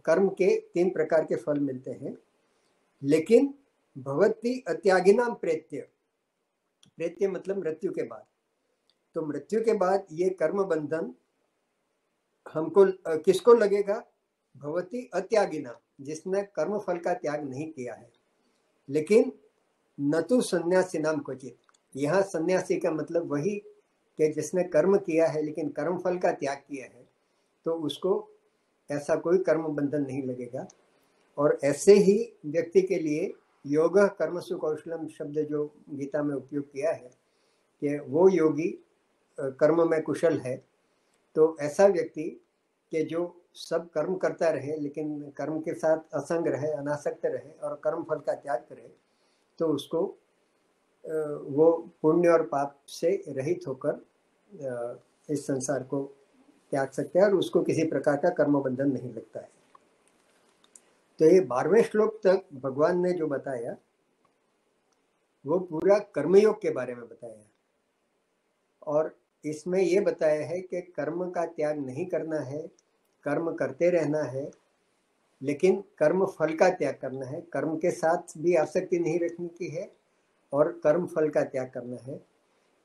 कर्म के 3 प्रकार के फल मिलते हैं। लेकिन भवती अत्यागिनाम प्रेत्य, प्रेत्य मतलब मृत्यु के बाद, तो मृत्यु के बाद ये कर्म बंधन हमको किसको लगेगा? भवती अत्यागिना, जिसने कर्म फल का त्याग नहीं किया है। लेकिन न तो सन्यासी नाम क्वचित, यहाँ सन्यासी का मतलब वही कि जिसने कर्म किया है लेकिन कर्म फल का त्याग किया है, तो उसको ऐसा कोई कर्म बंधन नहीं लगेगा। और ऐसे ही व्यक्ति के लिए योग कर्मसु कौशलम शब्द जो गीता में उपयोग किया है कि वो योगी कर्म में कुशल है, तो ऐसा व्यक्ति कि जो सब कर्म करता रहे लेकिन कर्म के साथ असंग रहे, अनासक्त रहे और कर्म फल का त्याग करे, तो उसको वो पुण्य और पाप से रहित होकर इस संसार को त्याग सकता है और उसको किसी प्रकार का कर्म बंधन नहीं लगता है। तो ये 12वें श्लोक तक भगवान ने जो बताया वो पूरा कर्मयोग के बारे में बताया, और इसमें ये बताया है कि कर्म का त्याग नहीं करना है, कर्म करते रहना है, लेकिन कर्म फल का त्याग करना है, कर्म के साथ भी आसक्ति नहीं रखने की है और कर्म फल का त्याग करना है।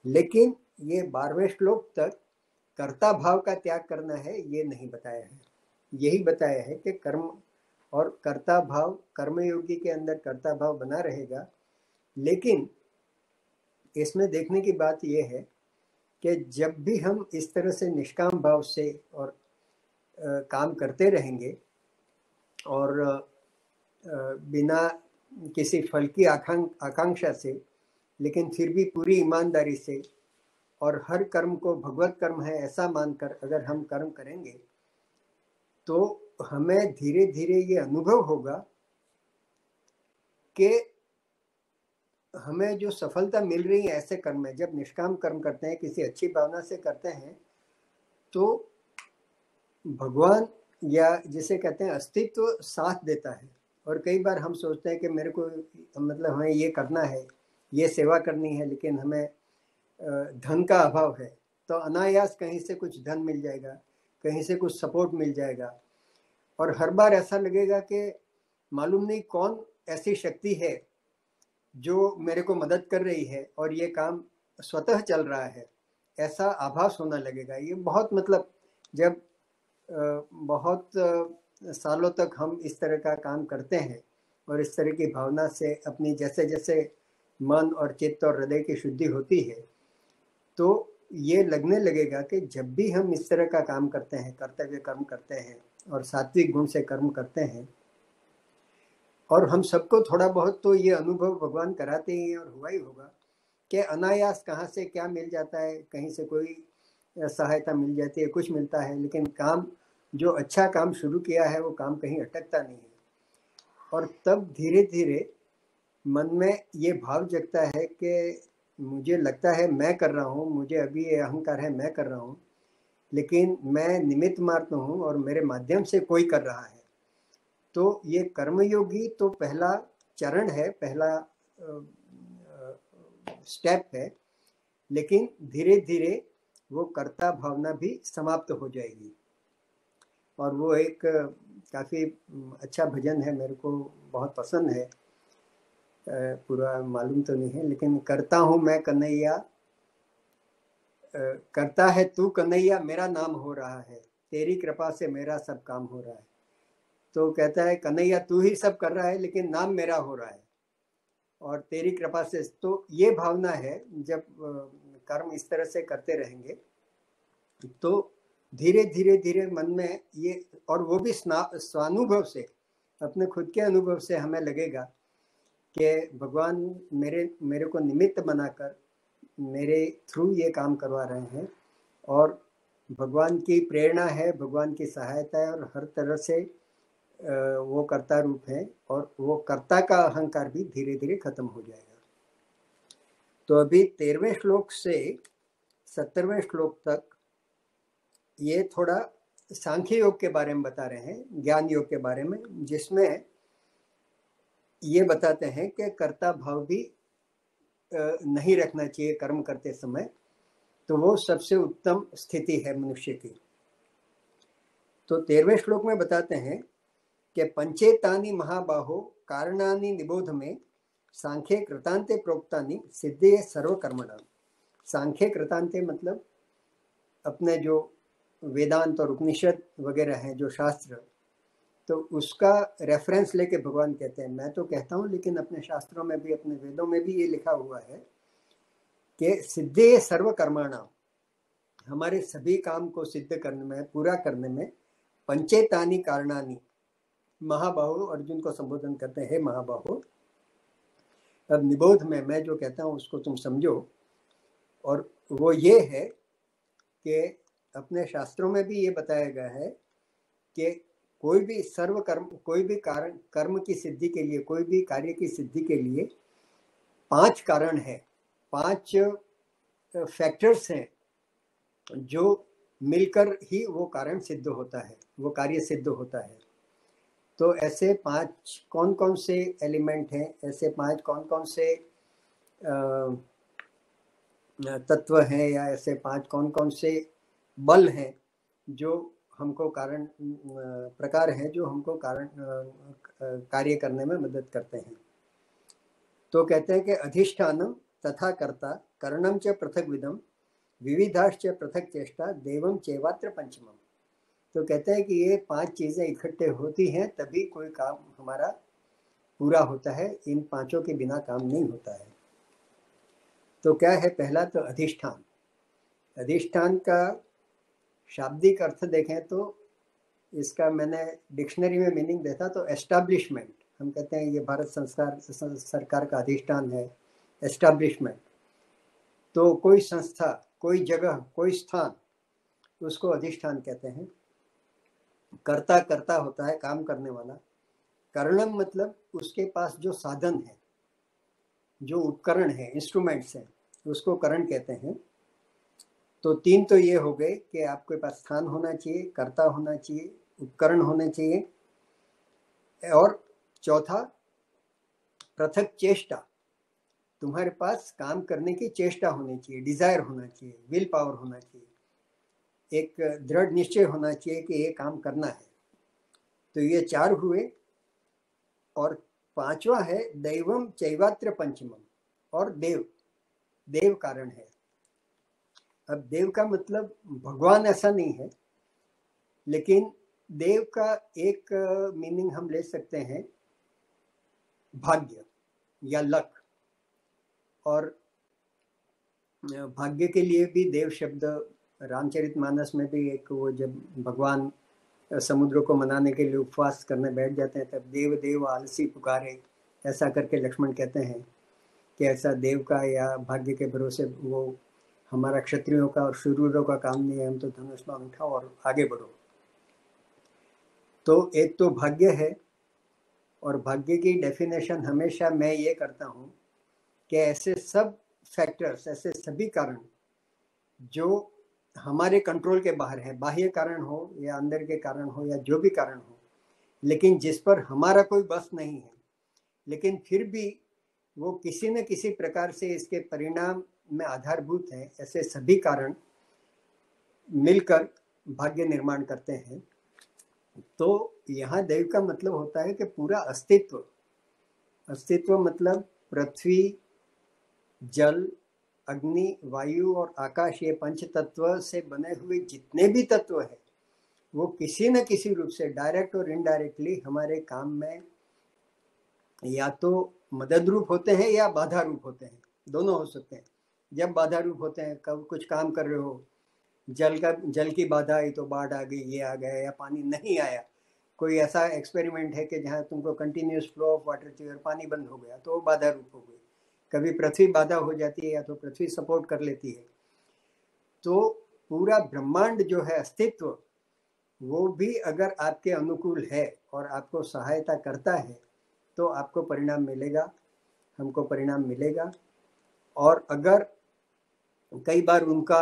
लेकिन ये 12वें श्लोक तक कर्ता भाव का त्याग करना है ये नहीं बताया है। यही बताया है कि कर्म और कर्ता भाव, कर्मयोगी के अंदर कर्ता भाव बना रहेगा। लेकिन इसमें देखने की बात यह है कि जब भी हम इस तरह से निष्काम भाव से और काम करते रहेंगे और बिना किसी फल की आकांक्षा से, लेकिन फिर भी पूरी ईमानदारी से और हर कर्म को भगवत कर्म है ऐसा मानकर अगर हम कर्म करेंगे, तो हमें धीरे धीरे ये अनुभव होगा कि हमें जो सफलता मिल रही है ऐसे कर्म में, जब निष्काम कर्म करते हैं, किसी अच्छी भावना से करते हैं, तो भगवान या जिसे कहते हैं अस्तित्व साथ देता है। और कई बार हम सोचते हैं कि मेरे को मतलब हमें ये करना है, ये सेवा करनी है, लेकिन हमें धन का अभाव है, तो अनायास कहीं से कुछ धन मिल जाएगा, कहीं से कुछ सपोर्ट मिल जाएगा, और हर बार ऐसा लगेगा कि मालूम नहीं कौन ऐसी शक्ति है जो मेरे को मदद कर रही है और ये काम स्वतः चल रहा है, ऐसा आभास होना लगेगा। ये बहुत मतलब जब बहुत सालों तक हम इस तरह का काम करते हैं और इस तरह की भावना से अपनी जैसे जैसे मन और चित्त और हृदय की शुद्धि होती है, तो ये लगने लगेगा कि जब भी हम इस तरह का काम करते हैं, कर्तव्य कर्म करते हैं और सात्विक गुण से कर्म करते हैं, और हम सबको थोड़ा बहुत तो ये अनुभव भगवान कराते ही हैं और हुआ ही होगा कि अनायास कहाँ से क्या मिल जाता है, कहीं से कोई सहायता मिल जाती है, कुछ मिलता है, लेकिन काम जो अच्छा काम शुरू किया है वो काम कहीं अटकता नहीं है। और तब धीरे धीरे मन में ये भाव जगता है कि मुझे लगता है मैं कर रहा हूँ, मुझे अभी ये अहंकार है मैं कर रहा हूँ, लेकिन मैं निमित्त मात्र हूँ और मेरे माध्यम से कोई कर रहा है। तो ये कर्मयोगी तो पहला चरण है, पहला स्टेप है, लेकिन धीरे धीरे वो कर्ता भावना भी समाप्त हो जाएगी। और वो एक काफ़ी अच्छा भजन है, मेरे को बहुत पसंद है, पूरा मालूम तो नहीं है, लेकिन करता हूँ मैं कन्हैया, करता है तू कन्हैया, मेरा नाम हो रहा है, तेरी कृपा से मेरा सब काम हो रहा है। तो कहता है कन्हैया तू ही सब कर रहा है, लेकिन नाम मेरा हो रहा है और तेरी कृपा से। तो ये भावना है, जब कर्म इस तरह से करते रहेंगे तो धीरे धीरे धीरे मन में ये, और वो भी स्वानुभव से, अपने खुद के अनुभव से हमें लगेगा कि भगवान मेरे को निमित्त बनाकर मेरे थ्रू ये काम करवा रहे हैं, और भगवान की प्रेरणा है, भगवान की सहायता है, और हर तरह से वो कर्ता रूप है, और वो कर्ता का अहंकार भी धीरे धीरे खत्म हो जाएगा। तो अभी 13वें श्लोक से 17वें श्लोक तक ये थोड़ा सांख्य योग के बारे में बता रहे हैं, ज्ञान योग के बारे में, जिसमें ये बताते हैं कि कर्ता भाव भी नहीं रखना चाहिए कर्म करते समय, तो वो सबसे उत्तम स्थिति है मनुष्य की। तो 13वें श्लोक में बताते हैं कि पंचेतानि महाबाहो कारणानि निबोध में सांख्ये कृतांते प्रोक्तानि सिद्धे सर्वकर्मणाम। सांख्ये कृतांते मतलब अपने जो वेदांत और उपनिषद वगैरह हैं, जो शास्त्र, तो उसका रेफरेंस लेके भगवान कहते हैं, मैं तो कहता हूँ लेकिन अपने शास्त्रों में भी, अपने वेदों में भी ये लिखा हुआ है कि सिद्धे सर्वकर्मणाम, हमारे सभी काम को सिद्ध करने में, पूरा करने में, पंचेतानि कारणानि, महाबाहो अर्जुन को संबोधन करते हैं, हे महाबाहो, अब निबोध में मैं जो कहता हूँ उसको तुम समझो। और वो ये है कि अपने शास्त्रों में भी ये बताया गया है कि कोई भी सर्व कर्म, कोई भी कारण, कर्म की सिद्धि के लिए, कोई भी कार्य की सिद्धि के लिए 5 कारण है, 5 फैक्टर्स हैं जो मिलकर ही वो कारण सिद्ध होता है, वो कार्य सिद्ध होता है। तो ऐसे 5 कौन कौन से एलिमेंट हैं, ऐसे 5 कौन कौन से तत्व हैं, या ऐसे 5 कौन कौन से बल हैं जो हमको कारण, प्रकार हैं जो हमको कारण कार्य करने में मदद करते हैं। तो कहते हैं कि अधिष्ठानम तथा कर्ता करणम च पृथक विदम विविधाश्च पृथक चेष्टा देवम चैवात्र पंचमम। तो कहते हैं कि ये 5 चीज़ें इकट्ठे होती हैं तभी कोई काम हमारा पूरा होता है, इन 5 के बिना काम नहीं होता है। तो क्या है, पहला तो अधिष्ठान। अधिष्ठान का शाब्दिक अर्थ देखें तो इसका मैंने डिक्शनरी में मीनिंग देखा तो एस्टैब्लिशमेंट, हम कहते हैं ये भारत सरकार का अधिष्ठान है, एस्टैब्लिशमेंट। तो कोई संस्था, कोई जगह, कोई स्थान, उसको अधिष्ठान कहते हैं। कर्ता कर्ता होता है, काम करने वाला। करणम मतलब उसके पास जो साधन है, जो उपकरण है, इंस्ट्रूमेंट्स हैं, उसको करण कहते हैं। तो तीन तो ये हो गए कि आपके पास स्थान होना चाहिए, कर्ता होना चाहिए, उपकरण होने चाहिए, और चौथा पृथक चेष्टा। तुम्हारे पास काम करने की चेष्टा होनी चाहिए, डिजायर होना चाहिए, विल पावर होना चाहिए, एक दृढ़ निश्चय होना चाहिए कि ये काम करना है। तो ये चार हुए। और पांचवा है दैवम चैवात्र पंचमम, और देव, देव कारण है। अब देव का मतलब भगवान ऐसा नहीं है, लेकिन देव का एक मीनिंग हम ले सकते हैं भाग्य या लक। और भाग्य के लिए भी देव शब्द रामचरितमानस में भी एक, वो जब भगवान समुद्र को मनाने के लिए उपवास करने बैठ जाते हैं तब देव देव आलसी पुकारे, ऐसा करके लक्ष्मण कहते हैं कि ऐसा देव का या भाग्य के भरोसे वो हमारा क्षत्रियों का और शूरवीरों का काम नहीं है, हम तो धनुष बाण उठाओ और आगे बढ़ो। तो एक तो भाग्य है, और भाग्य की डेफिनेशन हमेशा मैं ये करता हूँ कि ऐसे सब फैक्टर्स, ऐसे सभी कारण जो हमारे कंट्रोल के बाहर है, बाह्य कारण हो या अंदर के कारण हो या जो भी कारण हो, लेकिन जिस पर हमारा कोई बस नहीं है, लेकिन फिर भी वो किसी न किसी प्रकार से इसके परिणाम में आधारभूत है, ऐसे सभी कारण मिलकर भाग्य निर्माण करते हैं। तो यहाँ दैव का मतलब होता है कि पूरा अस्तित्व, अस्तित्व मतलब पृथ्वी, जल, अग्नि, वायु और आकाश, ये पंच तत्व से बने हुए जितने भी तत्व हैं वो किसी न किसी रूप से डायरेक्ट और इनडायरेक्टली हमारे काम में या तो मदद रूप होते हैं या बाधा रूप होते हैं, दोनों हो सकते हैं। जब बाधा रूप होते हैं, कब कुछ काम कर रहे हो, जल की बाधा आई तो बाढ़ आ गई, ये आ गया, या पानी नहीं आया, कोई ऐसा एक्सपेरिमेंट है कि जहाँ तुमको कंटिन्यूस फ्लो ऑफ वाटर चाहिए और पानी बंद हो गया, तो वो बाधा रूप हो गई। कभी पृथ्वी बाधा हो जाती है या तो पृथ्वी सपोर्ट कर लेती है। तो पूरा ब्रह्मांड जो है अस्तित्व, वो भी अगर आपके अनुकूल है और आपको सहायता करता है तो आपको परिणाम मिलेगा, हमको परिणाम मिलेगा। और अगर कई बार उनका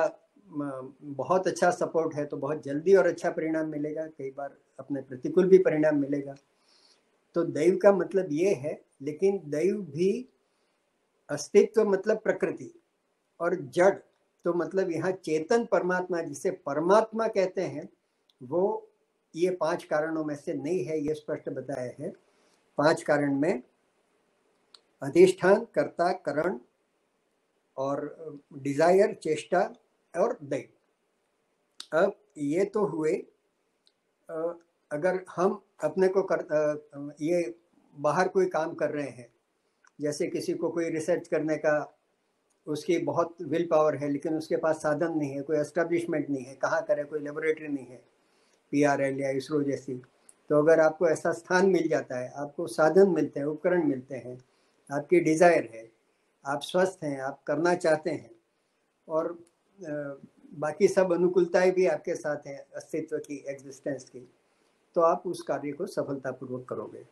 बहुत अच्छा सपोर्ट है तो बहुत जल्दी और अच्छा परिणाम मिलेगा, कई बार अपने प्रतिकूल भी परिणाम मिलेगा। तो दैव का मतलब ये है, लेकिन दैव भी अस्तित्व मतलब प्रकृति, और जड़ तो मतलब यहाँ चेतन परमात्मा, जिसे परमात्मा कहते हैं, वो ये पांच कारणों में से नहीं है, ये स्पष्ट बताया है। पांच कारण में अधिष्ठान, कर्ता, करण और डिजायर, चेष्टा और दैव। अब ये तो हुए, अगर हम अपने को ये बाहर कोई काम कर रहे हैं, जैसे किसी को कोई रिसर्च करने का, उसकी बहुत विल पावर है लेकिन उसके पास साधन नहीं है, कोई एस्टेब्लिशमेंट नहीं है, कहाँ करे, कोई लेबोरेटरी नहीं है, PRL या इसरो जैसी। तो अगर आपको ऐसा स्थान मिल जाता है, आपको साधन मिलते हैं, उपकरण मिलते हैं, आपकी डिज़ायर है, आप स्वस्थ हैं, आप करना चाहते हैं, और बाकी सब अनुकूलताएं भी आपके साथ हैं अस्तित्व की, एग्जिस्टेंस की, तो आप उस कार्य को सफलतापूर्वक करोगे।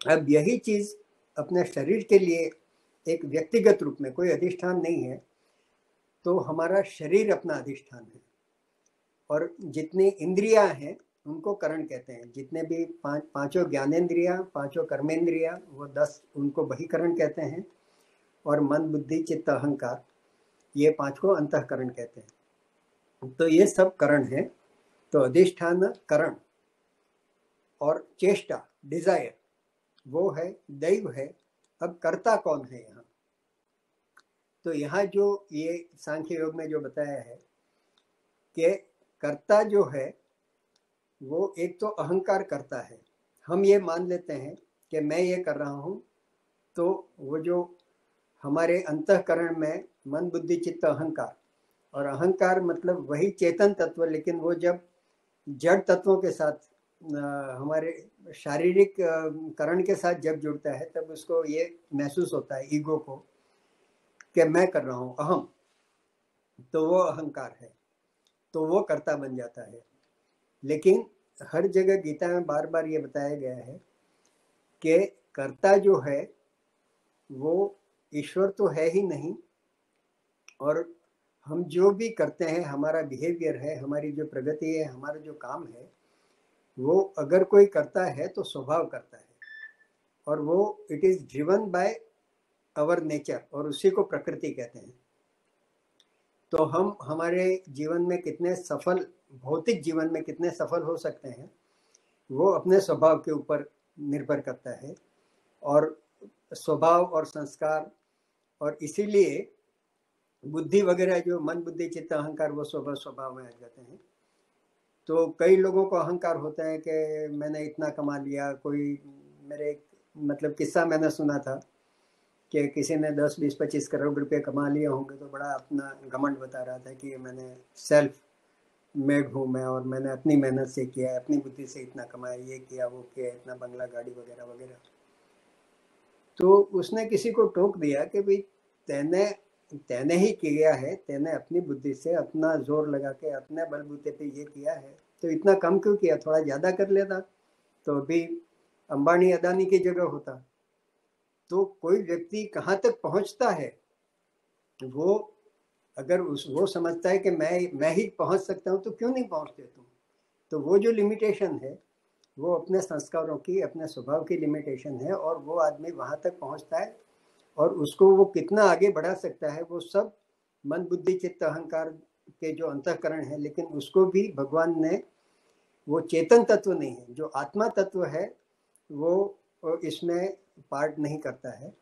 अब यही चीज़ अपने शरीर के लिए एक व्यक्तिगत रूप में, कोई अधिष्ठान नहीं है, तो हमारा शरीर अपना अधिष्ठान है। और जितनी इंद्रियां हैं उनको करण कहते हैं, जितने भी पांचों ज्ञानेन्द्रियां, पांचों कर्मेंद्रियां, वो 10, उनको बहिकरण कहते हैं। और मन, बुद्धि, चित्त, अहंकार, ये पांच को अंतःकरण कहते हैं। तो ये सब करण है। तो अधिष्ठान, करण और चेष्टा, डिजायर, वो है दैव है। अब कर्ता कौन है यहाँ? तो यहाँ जो ये सांख्य योग में जो बताया है कि कर्ता जो है वो एक तो अहंकार करता है। हम ये मान लेते हैं कि मैं ये कर रहा हूँ, तो वो जो हमारे अंतःकरण में मन, बुद्धि, चित्त, अहंकार, और अहंकार मतलब वही चेतन तत्व, लेकिन वो जब जड़ तत्वों के साथ, हमारे शारीरिक करण के साथ जब जुड़ता है तब उसको ये महसूस होता है, ईगो को, कि मैं कर रहा हूँ, अहम, तो वो अहंकार है, तो वो कर्ता बन जाता है। लेकिन हर जगह गीता में बार बार ये बताया गया है कि कर्ता जो है वो ईश्वर तो है ही नहीं, और हम जो भी करते हैं, हमारा बिहेवियर है, हमारी जो प्रगति है, हमारा जो काम है, वो अगर कोई करता है तो स्वभाव करता है, और वो it is driven by our nature, और उसी को प्रकृति कहते हैं। तो हम हमारे जीवन में कितने सफल, भौतिक जीवन में कितने सफल हो सकते हैं, वो अपने स्वभाव के ऊपर निर्भर करता है, और स्वभाव और संस्कार, और इसीलिए बुद्धि वगैरह, जो मन बुद्धि चित्त अहंकार, वो स्वभाव में आ जाते हैं। तो कई लोगों को अहंकार होता है कि मैंने इतना कमा लिया। कोई मेरे मतलब किस्सा मैंने सुना था कि किसी ने 10, 20, 25 करोड़ रुपए कमा लिए होंगे, तो बड़ा अपना घमंड बता रहा था कि मैंने सेल्फ मेड हूँ मैं, और मैंने अपनी मेहनत से किया है, अपनी बुद्धि से इतना कमाया, ये किया वो किया, इतना बंगला गाड़ी वगैरह वगैरह। तो उसने किसी को टोक दिया कि भाई तेने ही किया है, तेने अपनी बुद्धि से अपना जोर लगा के अपने बलबूते पे ये किया है, तो इतना कम क्यों किया, थोड़ा ज़्यादा कर लेता तो अभी अंबानी अदानी की जगह होता। तो कोई व्यक्ति कहाँ तक पहुँचता है, वो अगर वो समझता है कि मैं ही पहुँच सकता हूँ, तो क्यों नहीं पहुँचते तुम। तो वो जो लिमिटेशन है, वो अपने संस्कारों की, अपने स्वभाव की लिमिटेशन है, और वो आदमी वहाँ तक पहुँचता है, और उसको वो कितना आगे बढ़ा सकता है, वो सब मन बुद्धि चित्त अहंकार के जो अंतःकरण है। लेकिन उसको भी भगवान ने, वो चेतन तत्व नहीं है, जो आत्मा तत्व है, वो इसमें पार्ट नहीं करता है,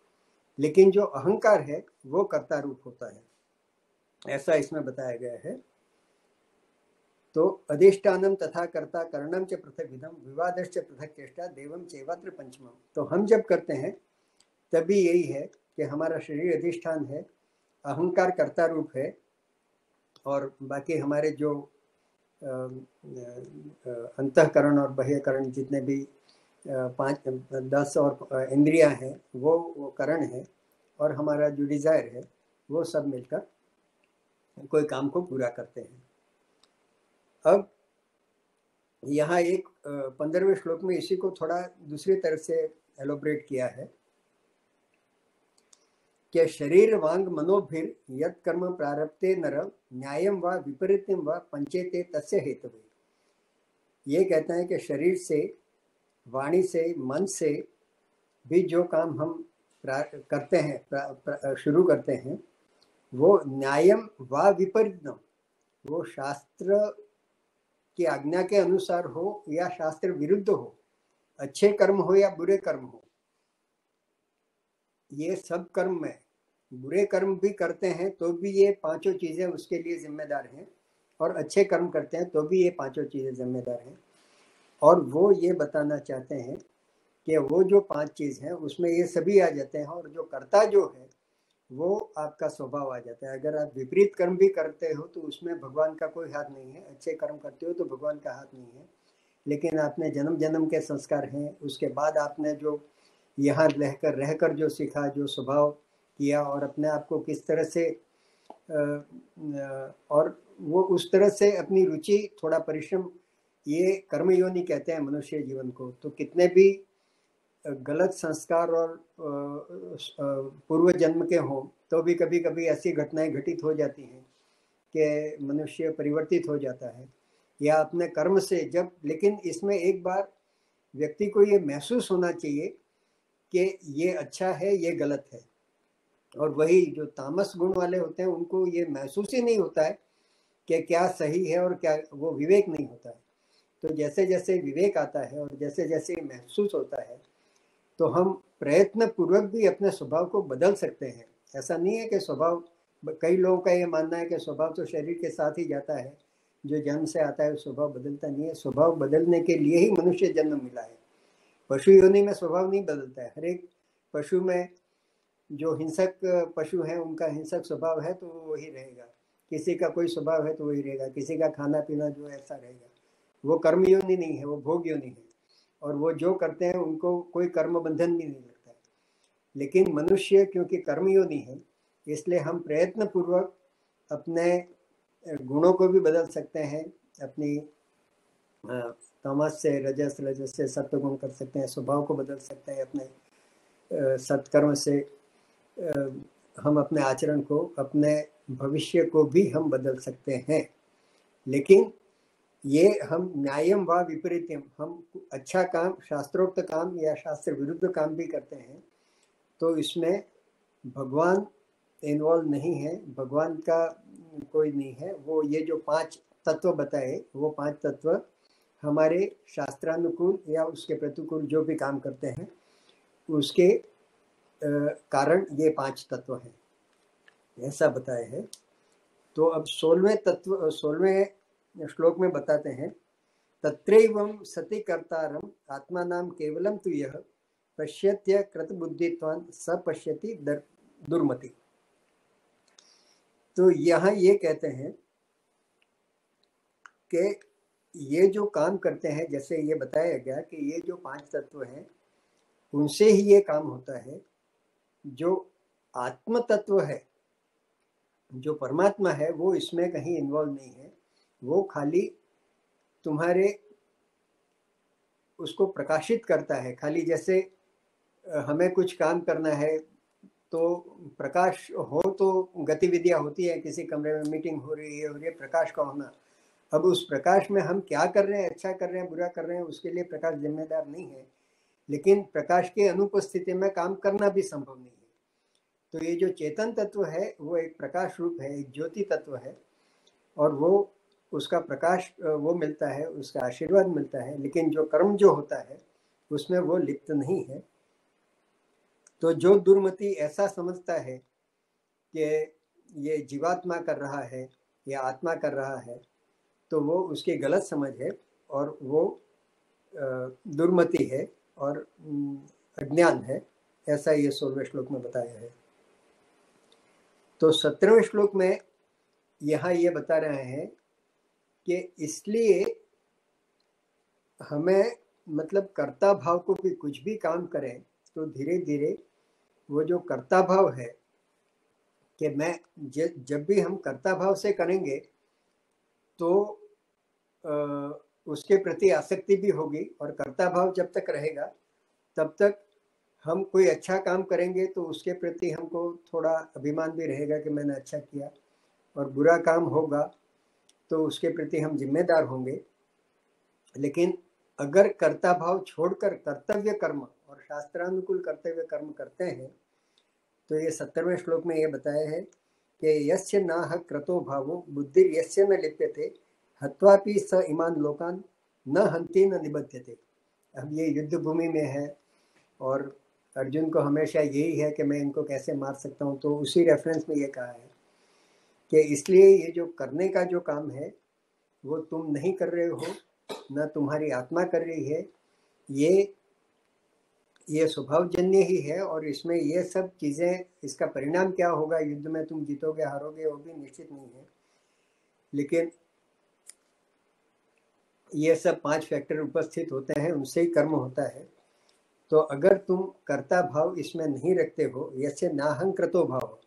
लेकिन जो अहंकार है वो कर्ता रूप होता है, ऐसा इसमें बताया गया है। तो अधिष्ठानम तथा कर्ता करणम च पृथक विधम विवादश्च पृथक चेष्टा देवम चैवात्र पंचमम। तो हम जब करते हैं तभी यही है कि हमारा शरीर अधिष्ठान है, अहंकार कर्ता रूप है, और बाकी हमारे जो अंतःकरण और बाह्यकरण जितने भी 5, 10 और इंद्रियां हैं, वो करण है, और हमारा जो डिजायर है वो सब मिलकर कोई काम को पूरा करते हैं। अब यहाँ एक 15वें श्लोक में इसी को थोड़ा दूसरी तरफ से एलोब्रेट किया है कि शरीर वांग मनोभिर यत् कर्म प्रारब्धे नर न्यायम व विपरीतम व पंचेते तस्य हेतुवे। ये कहते हैं कि शरीर से, वाणी से, मन से भी जो काम हम करते हैं, शुरू करते हैं, वो न्यायम व विपरीतम, वो शास्त्र की आज्ञा के अनुसार हो या शास्त्र विरुद्ध हो, अच्छे कर्म हो या बुरे कर्म हो, ये सब कर्म में बुरे कर्म भी करते हैं तो भी ये पांचों चीजें उसके लिए जिम्मेदार हैं, और अच्छे कर्म करते हैं तो भी ये पांचों चीजें जिम्मेदार हैं। और वो ये बताना चाहते हैं कि वो जो 5 चीज हैं उसमें ये सभी आ जाते हैं, और जो कर्ता जो है वो आपका स्वभाव आ जाता है। अगर आप विपरीत कर्म भी करते हो तो उसमें भगवान का कोई हाथ नहीं है, अच्छे कर्म करते हो तो भगवान का हाथ नहीं है। लेकिन आपने जन्म जन्म के संस्कार हैं, उसके बाद आपने जो यहाँ रहकर जो सीखा, जो स्वभाव किया, और अपने आप को किस तरह से और वो उस तरह से अपनी रुचि, थोड़ा परिश्रम, ये कर्मयोनि कहते हैं मनुष्य जीवन को। तो कितने भी गलत संस्कार और पूर्व जन्म के हों तो भी कभी कभी ऐसी घटनाएं घटित हो जाती हैं कि मनुष्य परिवर्तित हो जाता है, या अपने कर्म से जब, लेकिन इसमें एक बार व्यक्ति को ये महसूस होना चाहिए कि ये अच्छा है, ये गलत है। और वही जो तामस गुण वाले होते हैं उनको ये महसूस ही नहीं होता है कि क्या सही है और क्या, वो विवेक नहीं होता है। तो जैसे जैसे विवेक आता है और जैसे जैसे महसूस होता है, तो हम प्रयत्न पूर्वक भी अपने स्वभाव को बदल सकते हैं। ऐसा नहीं है कि स्वभाव, कई लोगों का ये मानना है कि स्वभाव तो शरीर के साथ ही जाता है, जो जन्म से आता है स्वभाव बदलता नहीं है। स्वभाव बदलने के लिए ही मनुष्य जन्म मिला है। पशु योनि में स्वभाव नहीं बदलता है। हर एक पशु में जो हिंसक पशु हैं उनका हिंसक स्वभाव है तो वो वही रहेगा, किसी का कोई स्वभाव है तो वही रहेगा, किसी का खाना पीना जो ऐसा रहेगा। वो कर्म योनि नहीं है, वो भोग योनि है, और वो जो करते हैं उनको कोई कर्म बंधन भी नहीं लगता है। लेकिन मनुष्य क्योंकि कर्म योनि है, इसलिए हम प्रयत्न पूर्वक अपने गुणों को भी बदल सकते हैं, अपनी तमस से रजस, रजस से सत्वगुण कर सकते हैं, स्वभाव को बदल सकते हैं, अपने सत्कर्म से हम अपने आचरण को, अपने भविष्य को भी हम बदल सकते हैं। लेकिन ये हम न्यायम व विपरीतम, हम अच्छा काम, शास्त्रोक्त काम या शास्त्र विरुद्ध काम भी करते हैं तो इसमें भगवान इन्वॉल्व नहीं है, भगवान का कोई नहीं है। वो ये जो 5 तत्व बताए, वो 5 तत्व हमारे शास्त्रानुकूल या उसके प्रतिकूल जो भी काम करते हैं उसके कारण ये 5 तत्व हैं, ऐसा बताए हैं। तो अब 16वें श्लोक में बताते हैं, तत्रैवं सति कर्तारम आत्मानां केवलम तु यः पश्यत्य कृतबुद्धित्वान् स पश्यति दुर्मति। तो यहाँ ये कहते हैं कि ये जो काम करते हैं, जैसे ये बताया गया कि ये जो 5 तत्व हैं उनसे ही ये काम होता है। जो आत्म तत्व है, जो परमात्मा है, वो इसमें कहीं इन्वॉल्व नहीं है। वो खाली तुम्हारे उसको प्रकाशित करता है। खाली जैसे हमें कुछ काम करना है तो प्रकाश हो तो गतिविधियां होती है, किसी कमरे में मीटिंग हो रही है, प्रकाश का होना। अब उस प्रकाश में हम क्या कर रहे हैं, अच्छा कर रहे हैं, बुरा कर रहे हैं, उसके लिए प्रकाश जिम्मेदार नहीं है। लेकिन प्रकाश के अनुपस्थिति में काम करना भी संभव नहीं है। तो ये जो चेतन तत्व है वो एक प्रकाश रूप है, एक ज्योति तत्व है, और वो उसका प्रकाश वो मिलता है, उसका आशीर्वाद मिलता है। लेकिन जो कर्म जो होता है उसमें वो लिप्त नहीं है। तो जो दुर्मति ऐसा समझता है कि ये जीवात्मा कर रहा है या आत्मा कर रहा है, तो वो उसकी गलत समझ है और वो दुर्मति है और अज्ञान है। ऐसा ये 16वें श्लोक में बताया है। तो 17वें श्लोक में यहाँ ये बता रहे हैं कि इसलिए हमें, मतलब कर्ता भाव को भी कुछ भी काम करें तो धीरे धीरे वो जो कर्ता भाव है कि मैं जब भी हम कर्ता भाव से करेंगे तो उसके प्रति आसक्ति भी होगी, और कर्ता भाव जब तक रहेगा तब तक हम कोई अच्छा काम करेंगे तो उसके प्रति हमको थोड़ा अभिमान भी रहेगा कि मैंने अच्छा किया, और बुरा काम होगा तो उसके प्रति हम जिम्मेदार होंगे। लेकिन अगर कर्ता भाव छोड़कर कर्तव्य कर्म और शास्त्रानुकूल कर्तव्य कर्म करते हैं तो ये 17वें श्लोक में ये बताया है कि यस्य नाह क्रतो भावो बुद्धि यस्य न लिप्यते हत्वापि स इमान लोकान न हंति न निबध्यते। अब ये युद्ध भूमि में है और अर्जुन को हमेशा यही है कि मैं इनको कैसे मार सकता हूँ। तो उसी रेफरेंस में ये कहा है कि इसलिए ये जो करने का जो काम है वो तुम नहीं कर रहे हो, न तुम्हारी आत्मा कर रही है, ये स्वभावजन्य ही है। और इसमें ये सब चीज़ें, इसका परिणाम क्या होगा, युद्ध में तुम जीतोगे हारोगे वो भी निश्चित नहीं है। लेकिन ये सब 5 फैक्टर उपस्थित होते हैं, उनसे ही कर्म होता है। तो अगर तुम कर्ता भाव इसमें नहीं रखते हो, यस्य नाहं क्रतो भाव,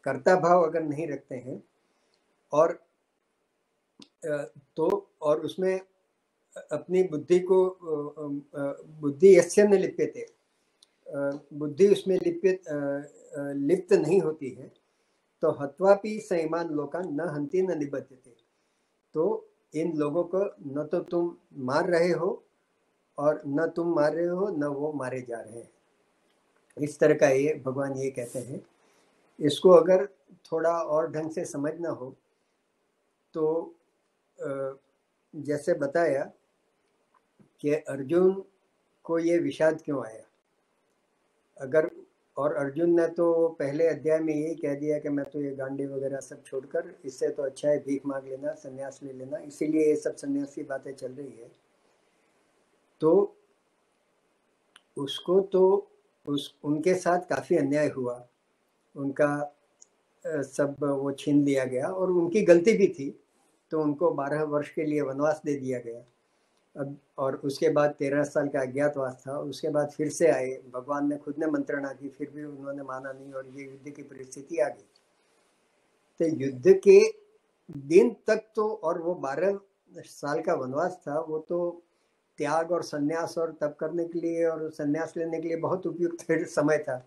कर्ता भाव अगर नहीं रखते हैं और तो और उसमें अपनी बुद्धि को बुद्धि यस्य न लिप्यते, बुद्धि उसमें लिप्त नहीं होती है, तो हत्वापि सैमान लोकान न हंति न निबध्यते। तो इन लोगों को न तो तुम मार रहे हो और न तुम मार रहे हो, न वो मारे जा रहे हैं। इस तरह का ये भगवान ये कहते हैं। इसको अगर थोड़ा और ढंग से समझना हो तो जैसे बताया कि अर्जुन को ये विषाद क्यों आया, अगर, और अर्जुन ने तो पहले अध्याय में यही कह दिया कि मैं तो ये गांडी वगैरह सब छोड़कर, इससे तो अच्छा है भीख मांग लेना, संन्यास ले लेना, इसीलिए ये सब संन्यास की बातें चल रही है। तो उसको तो उनके साथ काफ़ी अन्याय हुआ, उनका सब वो छीन लिया गया और उनकी गलती भी थी। तो उनको 12 वर्ष के लिए वनवास दे दिया गया। अब और उसके बाद 13 साल का अज्ञातवास था। उसके बाद फिर से आए, भगवान ने खुद ने मंत्रणा की, फिर भी उन्होंने माना नहीं और ये युद्ध की परिस्थिति आ गई। तो युद्ध के दिन तक तो, और वो 12 साल का वनवास था, वो तो त्याग और सन्यास और तप करने के लिए और सन्यास लेने के लिए बहुत उपयुक्त समय था।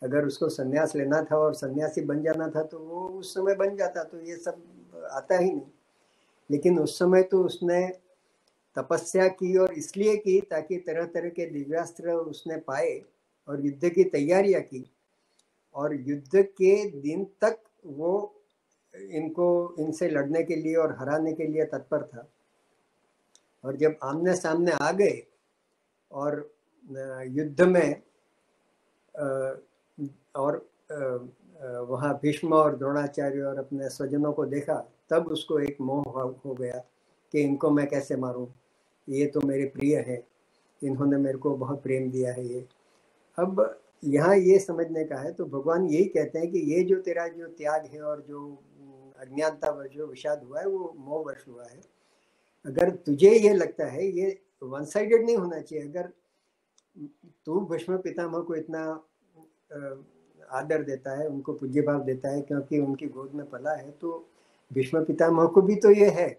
अगर उसको सन्यास लेना था और सन्यासी बन जाना था तो वो उस समय बन जाता, तो ये सब आता ही नहीं। लेकिन उस समय तो उसने तपस्या की, और इसलिए की ताकि तरह तरह के दिव्यास्त्र उसने पाए और युद्ध की तैयारियां की, और युद्ध के दिन तक वो इनसे लड़ने के लिए और हराने के लिए तत्पर था। और जब आमने सामने आ गए और युद्ध में और वहाँ भीष्म और द्रोणाचार्य और अपने स्वजनों को देखा, तब उसको एक मोह हो गया कि इनको मैं कैसे मारूं, ये तो मेरे प्रिय है, इन्होंने मेरे को बहुत प्रेम दिया है। ये अब यहाँ ये समझने का है, तो भगवान यही कहते हैं कि ये जो तेरा जो त्याग है और जो अज्ञानता वश जो विषाद हुआ है वो मोह वश हुआ है। अगर तुझे ये लगता है, ये वन साइडेड नहीं होना चाहिए। अगर तू भीष्म पितामह को इतना आदर देता है, उनको पूज्य भाव देता है क्योंकि उनकी गोद में पला है, तो भीष्म पितामह को भी तो ये है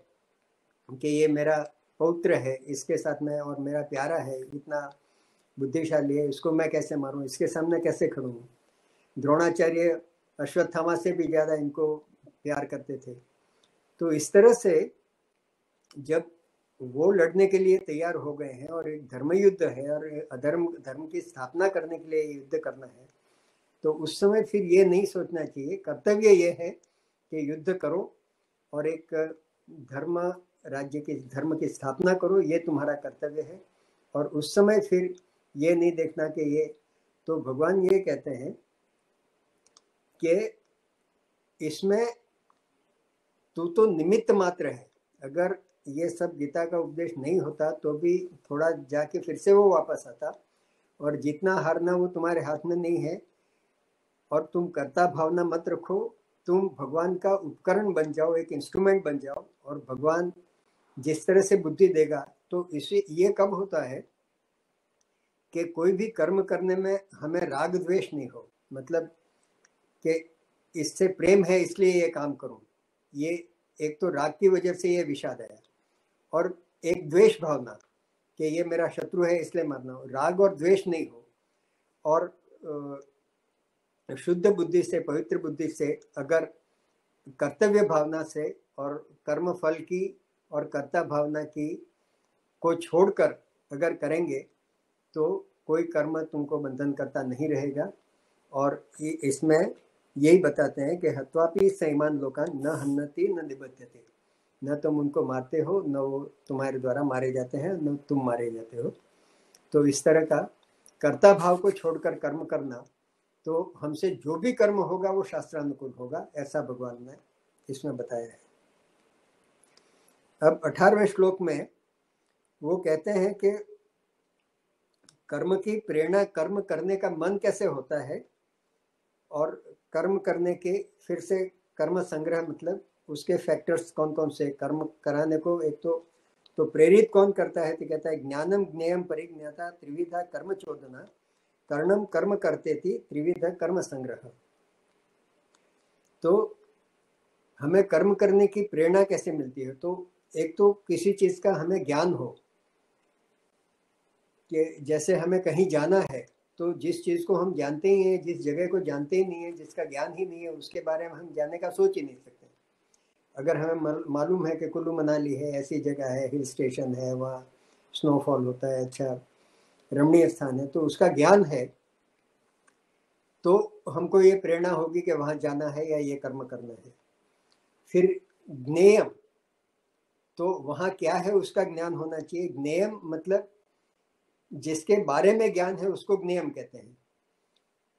कि ये मेरा पौत्र है, इसके साथ में और मेरा प्यारा है, इतना बुद्धिशाली है, इसको मैं कैसे मारूं, इसके सामने कैसे खड़ूं। द्रोणाचार्य अश्वत्थामा से भी ज़्यादा इनको प्यार करते थे। तो इस तरह से जब वो लड़ने के लिए तैयार हो गए हैं और एक धर्म युद्ध है और धर्म की स्थापना करने के लिए युद्ध करना है, तो उस समय फिर ये नहीं सोचना चाहिए, कर्तव्य ये है कि युद्ध करो और एक धर्म की स्थापना करो, ये तुम्हारा कर्तव्य है। और उस समय फिर ये नहीं देखना कि ये, तो भगवान ये कहते हैं कि इसमें तू तो निमित्त मात्र है। अगर ये सब गीता का उपदेश नहीं होता तो भी थोड़ा जाके फिर से वो वापस आता, और जितना हारना वो तुम्हारे हाथ में नहीं है। और तुम कर्ता भावना मत रखो, तुम भगवान का उपकरण बन जाओ, एक इंस्ट्रूमेंट बन जाओ, और भगवान जिस तरह से बुद्धि देगा। तो इसे ये कब होता है कि कोई भी कर्म करने में हमें राग द्वेष नहीं हो, मतलब कि इससे प्रेम है इसलिए ये काम करूं, ये एक तो राग की वजह से ये विषाद है, और एक द्वेष भावना कि ये मेरा शत्रु है इसलिए मारना हो, राग और द्वेष नहीं हो। और शुद्ध बुद्धि से, पवित्र बुद्धि से अगर कर्तव्य भावना से और कर्म फल की और कर्ता भावना की को छोड़कर अगर करेंगे तो कोई कर्म तुमको बंधन करता नहीं रहेगा। और इसमें यही बताते हैं कि हत्वापि सैमान लोकान न हन्नति न निबध्यते, न तुम उनको मारते हो, न वो तुम्हारे द्वारा मारे जाते हैं, न तुम मारे जाते हो। तो इस तरह का कर्ता भाव को छोड़कर कर्म करना, तो हमसे जो भी कर्म होगा वो शास्त्रानुकूल होगा, ऐसा भगवान ने इसमें बताया है। अब 18वें श्लोक में वो कहते हैं कि कर्म की प्रेरणा, कर्म करने का मन कैसे होता है, और कर्म करने के फिर से कर्म संग्रह, मतलब उसके फैक्टर्स कौन कौन से कर्म कराने को। एक तो प्रेरित कौन करता है, तो कहता है ज्ञानम ज्ञेयम परिज्ञाता त्रिविधा कर्म चोदना कर्णम कर्म करते थी त्रिविध कर्म संग्रह। तो हमें कर्म करने की प्रेरणा कैसे मिलती है, तो एक तो किसी चीज का हमें ज्ञान हो, कि जैसे हमें कहीं जाना है तो जिस चीज को हम जानते ही हैं, जिस जगह को जानते ही नहीं है, जिसका ज्ञान ही नहीं है, उसके बारे में हम जाने का सोच ही नहीं सकते। अगर हमें मालूम है कि कुल्लू मनाली है, ऐसी जगह है, हिल स्टेशन है, वहाँ स्नोफॉल होता है, अच्छा रमणीय स्थान है, तो उसका ज्ञान है, तो हमको ये प्रेरणा होगी कि वहाँ जाना है या ये कर्म करना है। फिर ज्ञेयम, तो वहाँ क्या है उसका ज्ञान होना चाहिए। ज्ञेयम मतलब जिसके बारे में ज्ञान है उसको ज्ञेयम कहते हैं।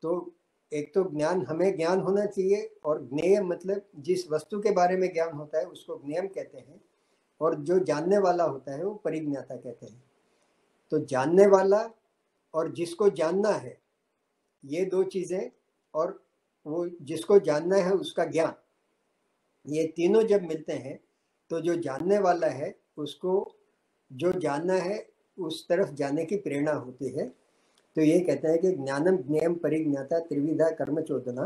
तो एक तो ज्ञान, हमें ज्ञान होना चाहिए, और ज्ञेय मतलब जिस वस्तु के बारे में ज्ञान होता है उसको ज्ञेयम कहते हैं, और जो जानने वाला होता है वो परिज्ञाता कहते हैं। तो जानने वाला और जिसको जानना है, ये दो चीजें, और वो जिसको जानना है उसका ज्ञान, ये तीनों जब मिलते हैं तो जो जानने वाला है उसको जो जानना है उस तरफ जाने की प्रेरणा होती है। तो ये कहते हैं कि ज्ञानम ज्ञेयम परिज्ञाता त्रिविधा कर्म चोदना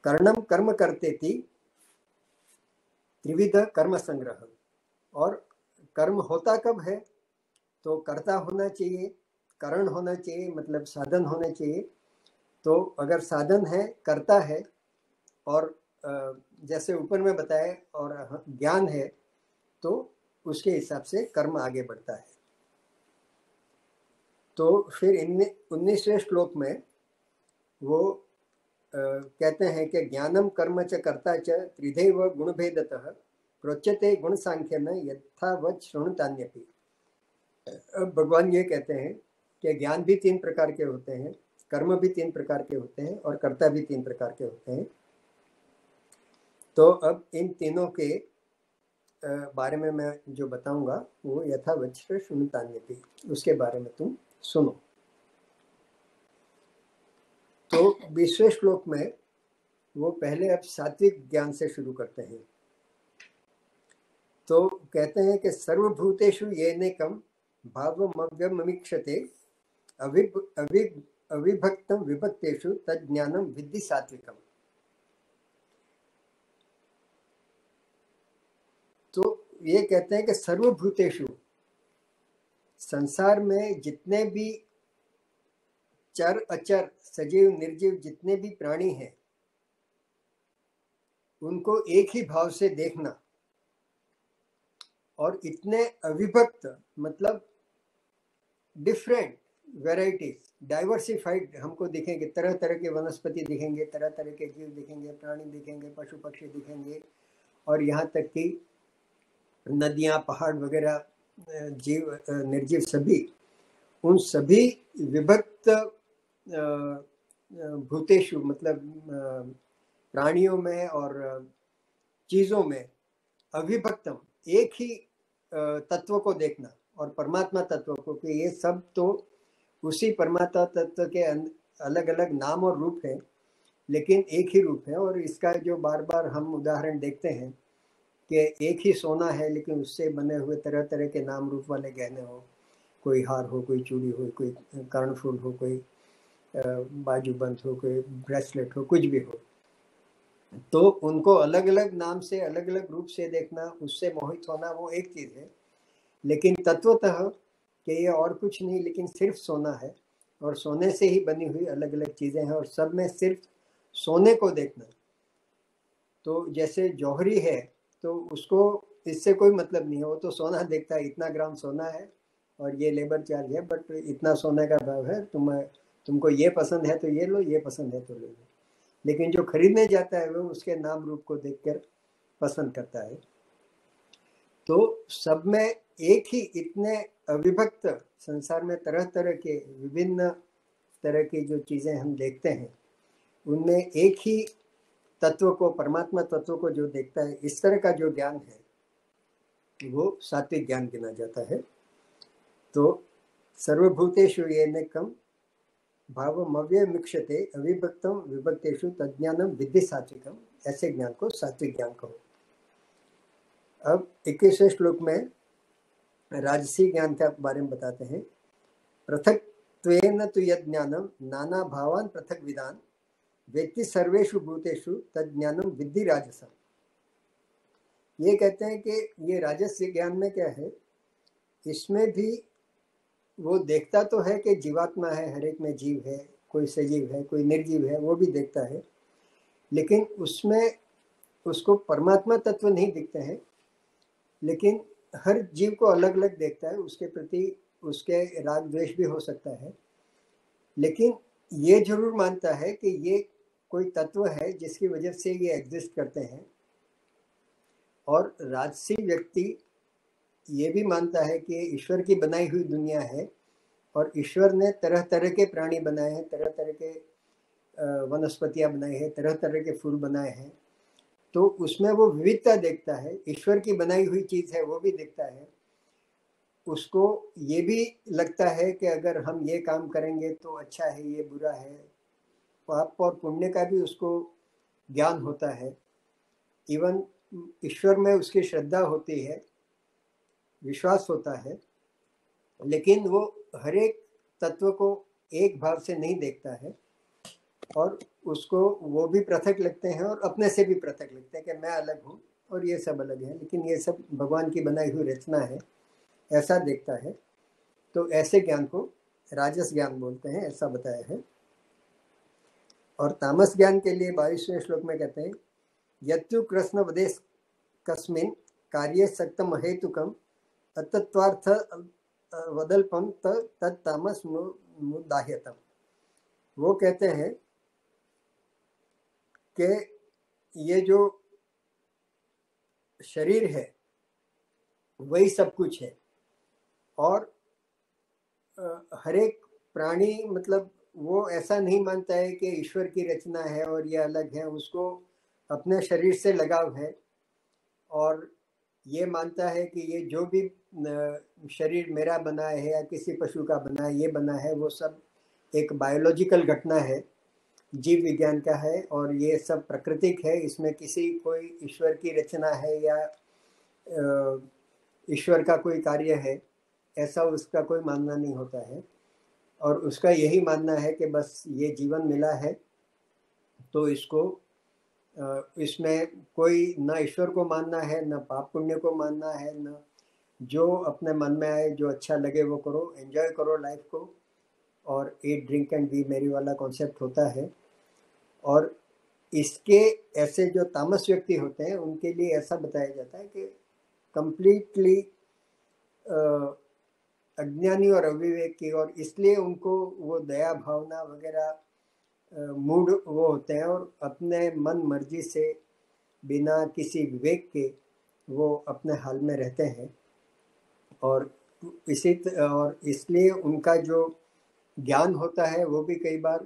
कर्णम कर्म करते थी त्रिविध कर्म संग्रह। और कर्म होता कब है, तो कर्ता होना चाहिए, करण होना चाहिए, मतलब साधन होना चाहिए। तो अगर साधन है, कर्ता है, और जैसे ऊपर में बताया, और ज्ञान है, तो उसके हिसाब से कर्म आगे बढ़ता है। तो फिर 19वें श्लोक में वो कहते हैं कि ज्ञानम कर्म च कर्ता च त्रिधैव गुणभेदतः प्रोच्यते गुण सांख्य में यथावत शृणुतान्यपि। अब भगवान ये कहते हैं कि ज्ञान भी 3 प्रकार के होते हैं, कर्म भी 3 प्रकार के होते हैं, और कर्ता भी 3 प्रकार के होते हैं। तो अब इन तीनों के बारे में मैं जो बताऊंगा वो यथावत शृणुतान्यपि, उसके बारे में तुम सुनो। तो 20वें श्लोक में वो पहले अब सात्विक ज्ञान से शुरू करते हैं। तो कहते हैं कि सर्वभूतेषु येनेकं भावमव्यममीक्षते अविभक्तं विभक्तेषु तज्ज्ञानं विद्धि सात्विकम्। तो ये कहते हैं कि सर्वभूतेषु, संसार में जितने भी चर अचर सजीव निर्जीव जितने भी प्राणी हैं, उनको एक ही भाव से देखना, और इतने अविभक्त मतलब डिफरेंट वेराइटीज, डाइवर्सिफाइड हमको दिखेंगे, तरह तरह के वनस्पति दिखेंगे, तरह तरह के जीव दिखेंगे, प्राणी दिखेंगे, पशु पक्षी दिखेंगे, और यहाँ तक कि नदियाँ पहाड़ वगैरह जीव निर्जीव सभी, उन सभी विभक्त भूतेषु मतलब प्राणियों में और चीज़ों में अविभक्तम एक ही तत्व को देखना, और परमात्मा तत्व को, कि ये सब तो उसी परमात्मा तत्व के अलग अलग नाम और रूप है, लेकिन एक ही रूप है। और इसका जो बार बार हम उदाहरण देखते हैं कि एक ही सोना है, लेकिन उससे बने हुए तरह तरह के नाम रूप वाले गहने हो, कोई हार हो, कोई चूड़ी हो, कोई कर्णफूल हो, कोई बाजूबंद हो, कोई ब्रेसलेट हो, कुछ भी हो, तो उनको अलग अलग नाम से अलग अलग रूप से देखना, उससे मोहित होना, वो एक चीज़ है। लेकिन तत्वतः कि ये और कुछ नहीं लेकिन सिर्फ सोना है, और सोने से ही बनी हुई अलग अलग चीज़ें हैं, और सब में सिर्फ सोने को देखना। तो जैसे जौहरी है, तो उसको इससे कोई मतलब नहीं है, वो तो सोना देखता है, इतना ग्राम सोना है और ये लेबर चार्ज है, बट इतना सोने का भाव है, तुमको ये पसंद है तो ये लो, ये पसंद है तो ले लो। लेकिन जो खरीदने जाता है वो उसके नाम रूप को देखकर पसंद करता है। तो सब में एक ही, इतने अविभक्त संसार में तरह तरह के विभिन्न तरह की जो चीज़ें हम देखते हैं, उनमें एक ही तत्व को, परमात्मा तत्व को जो देखता है, इस तरह का जो ज्ञान है वो सात्विक ज्ञान गिना जाता है। तो सर्वभूतेषु येनेकं भावमव्यमीक्षते अविभक्तं विभक्तेषु तज्ज्ञानं विद्धि सात्विकम्, ऐसे ज्ञान को सात्विक ज्ञान कहो। अब 21वें श्लोक में राजसी ज्ञान के बारे में बताते हैं। पृथक्त्वेन तु यज्ञानं नाना भावान् पृथक विदान वेत्ति सर्वेषु भूतेषु तज्ज्ञानं विद्धि राजसम्। ये कहते हैं कि ये राजस्य ज्ञान में क्या है, इसमें भी वो देखता तो है कि जीवात्मा है, हर एक में जीव है, कोई सजीव है, कोई निर्जीव है, वो भी देखता है, लेकिन उसमें उसको परमात्मा तत्व नहीं दिखते हैं। लेकिन हर जीव को अलग अलग देखता है, उसके प्रति उसके राग द्वेष भी हो सकता है, लेकिन ये जरूर मानता है कि ये कोई तत्व है जिसकी वजह से ये एग्जिस्ट करते हैं। और राजसी व्यक्ति ये भी मानता है कि ईश्वर की बनाई हुई दुनिया है, और ईश्वर ने तरह तरह के प्राणी बनाए हैं, तरह तरह के वनस्पतियाँ बनाई हैं, तरह तरह के फूल बनाए हैं, तो उसमें वो विविधता देखता है। ईश्वर की बनाई हुई चीज़ है वो भी देखता है। उसको ये भी लगता है कि अगर हम ये काम करेंगे तो अच्छा है, ये बुरा है, पाप और पुण्य का भी उसको ज्ञान होता है। इवन ईश्वर में उसकी श्रद्धा होती है, विश्वास होता है, लेकिन वो हर एक तत्व को एक भाव से नहीं देखता है, और उसको वो भी पृथक लगते हैं और अपने से भी पृथक लगते हैं कि मैं अलग हूँ और ये सब अलग है, लेकिन ये सब भगवान की बनाई हुई रचना है, ऐसा देखता है। तो ऐसे ज्ञान को राजस ज्ञान बोलते हैं, ऐसा बताया है। और तामस ज्ञान के लिए 22वें श्लोक में कहते हैं, यत्यु कृष्ण वदेश कस्मिन् कार्ये सक्तम हेतुकम अतत्वार्थ वदल्पम तत्तामस मुदाह्यतम। वो कहते हैं कि ये जो शरीर है वही सब कुछ है, और हर एक प्राणी मतलब वो ऐसा नहीं मानता है कि ईश्वर की रचना है और ये अलग है, उसको अपने शरीर से लगाव है, और ये मानता है कि ये जो भी शरीर मेरा बना है या किसी पशु का बना है, ये बना है, वो सब एक बायोलॉजिकल घटना है, जीव विज्ञान का है, और ये सब प्राकृतिक है, इसमें किसी कोई ईश्वर की रचना है या ईश्वर का कोई कार्य है, ऐसा उसका कोई मानना नहीं होता है। और उसका यही मानना है कि बस ये जीवन मिला है तो इसको इसमें कोई ना ईश्वर को मानना है, ना पाप पुण्य को मानना है, ना जो अपने मन में आए, जो अच्छा लगे वो करो, एंजॉय करो लाइफ को, और ईट ड्रिंक एंड बी मेरी वाला कॉन्सेप्ट होता है। और इसके ऐसे जो तामस व्यक्ति होते हैं उनके लिए ऐसा बताया जाता है कि कंप्लीटली अज्ञानी और अविवेकी, और इसलिए उनको वो दया भावना वगैरह मूड वो होते हैं, और अपने मन मर्जी से बिना किसी विवेक के वो अपने हाल में रहते हैं, और और इसलिए उनका जो ज्ञान होता है वो भी कई बार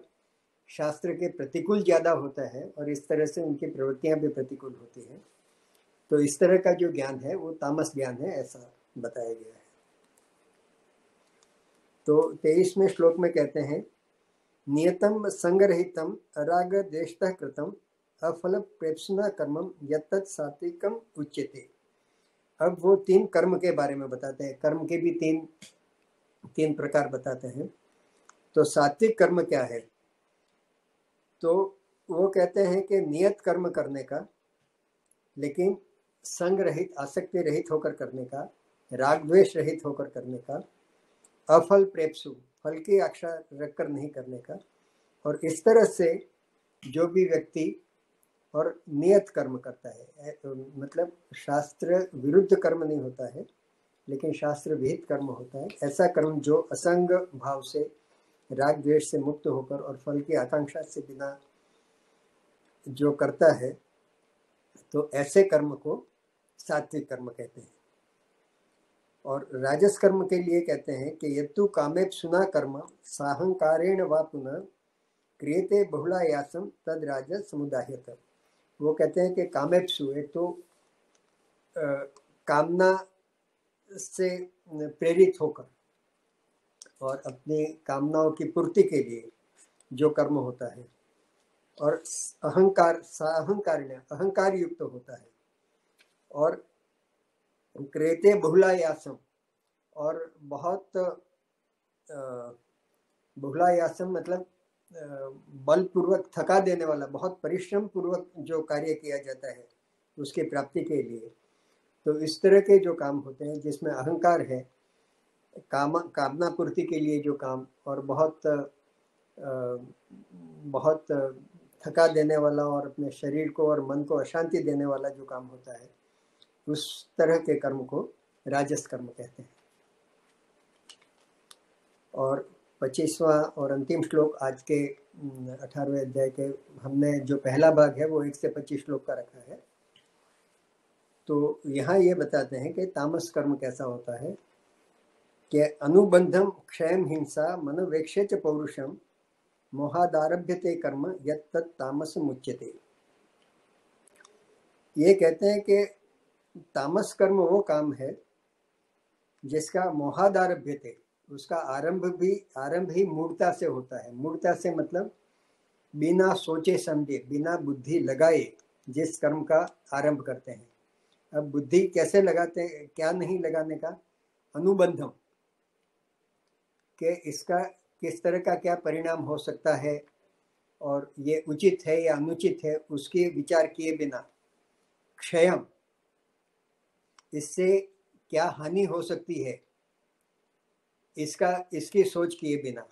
शास्त्र के प्रतिकूल ज़्यादा होता है, और इस तरह से उनकी प्रवृत्तियां भी प्रतिकूल होती हैं। तो इस तरह का जो ज्ञान है वो तामस ज्ञान है, ऐसा बताया गया है। तो 23वें श्लोक में कहते हैं, नियतम संगरहितम अराग द्वेष्टः कृतम अफल प्रेप्सुना कर्मम यत्तत् सात्विकम उच्यते। अब वो 3 कर्म के बारे में बताते हैं, कर्म के भी तीन प्रकार बताते हैं। तो सात्विक कर्म क्या है? तो वो कहते हैं कि नियत कर्म करने का, लेकिन संग रहित, आसक्ति रहित होकर करने का, राग द्वेष रहित होकर करने का, अफल प्रेप्सु, फल की आशा रखकर नहीं करने का। और इस तरह से जो भी व्यक्ति और नियत कर्म करता है, मतलब शास्त्र विरुद्ध कर्म नहीं होता है लेकिन शास्त्र विहित कर्म होता है, ऐसा कर्म जो असंग भाव से, राग द्वेष से मुक्त होकर और फल की आकांक्षा से बिना जो करता है, तो ऐसे कर्म को सात्विक कर्म कहते हैं। और राजस कर्म के लिए कहते हैं कि यत्तु कामेप्सुना कर्म साहंकारेण वा पुनः क्रियते बहुलायासम तद राजस समुदाह्यत। वो कहते हैं कि कामेप्सु है तो कामना से प्रेरित होकर और अपनी कामनाओं की पूर्ति के लिए जो कर्म होता है, और अहंकार अहंकार युक्त होता है, और क्रेते बहुलायासम, और बहुत बहुलायासम मतलब बलपूर्वक थका देने वाला, बहुत परिश्रम पूर्वक जो कार्य किया जाता है उसकी प्राप्ति के लिए। तो इस तरह के जो काम होते हैं जिसमें अहंकार है, कामना पूर्ति के लिए जो काम, और बहुत थका देने वाला और अपने शरीर को और मन को अशांति देने वाला जो काम होता है, उस तरह के कर्म को राजस कर्म कहते हैं। और 25वां और अंतिम श्लोक आज के 18वें अध्याय के, हमने जो पहला भाग है वो 1 से 25 श्लोक का रखा है। तो यहाँ ये बताते हैं कि तामस कर्म कैसा होता है कि अनुबंधम क्षयम हिंसा मनोवेक्ष्य च पौरुषम मोहादारभ्यते कर्म यत्तत् तामस मुच्यते। ये कहते हैं कि तामस कर्म वो काम है जिसका मोहादारभ्यते, उसका आरंभ ही मूढ़ता से होता है। मूढ़ता से मतलब बिना सोचे समझे, बिना बुद्धि लगाए जिस कर्म का आरंभ करते हैं। अब बुद्धि कैसे लगाते हैं, क्या नहीं लगाने का, अनुबंधम, कि इसका किस तरह का क्या परिणाम हो सकता है और ये उचित है या अनुचित है, उसके विचार किए बिना, क्षयम, इससे क्या हानि हो सकती है, इसकी सोच किए बिना,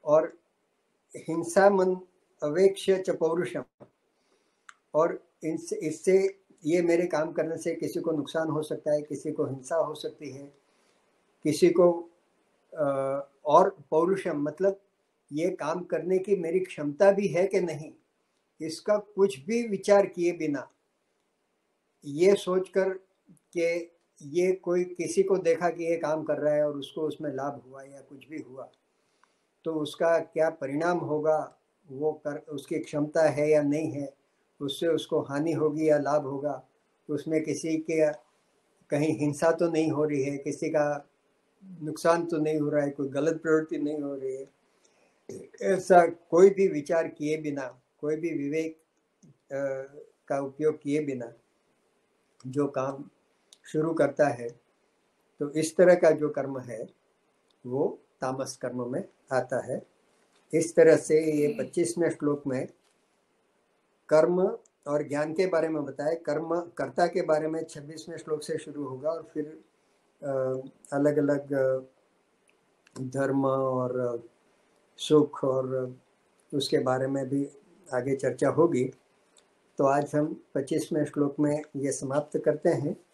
और हिंसा मन अवेक्ष्य च पौरुषम, और इससे ये मेरे काम करने से किसी को नुकसान हो सकता है, किसी को हिंसा हो सकती है, किसी को और पौरुषम मतलब ये काम करने की मेरी क्षमता भी है कि नहीं, इसका कुछ भी विचार किए बिना, ये सोचकर कि ये कोई किसी को देखा कि ये काम कर रहा है और उसको उसमें लाभ हुआ या कुछ भी हुआ, तो उसका क्या परिणाम होगा, वो कर उसकी क्षमता है या नहीं है, उससे उसको हानि होगी या लाभ होगा, उसमें किसी के कहीं हिंसा तो नहीं हो रही है, किसी का नुकसान तो नहीं हो रहा है, कोई गलत प्रवृत्ति नहीं हो रही है, ऐसा कोई भी विचार किए बिना, कोई भी विवेक का उपयोग किए बिना जो काम शुरू करता है, तो इस तरह का जो कर्म है वो तामस कर्म में आता है। इस तरह से ये 25वें श्लोक में कर्म और ज्ञान के बारे में बताया। कर्म कर्ता के बारे में 26वें श्लोक से शुरू होगा, और फिर अलग अलग धर्म और सुख और उसके बारे में भी आगे चर्चा होगी। तो आज हम 25वें श्लोक में ये समाप्त करते हैं।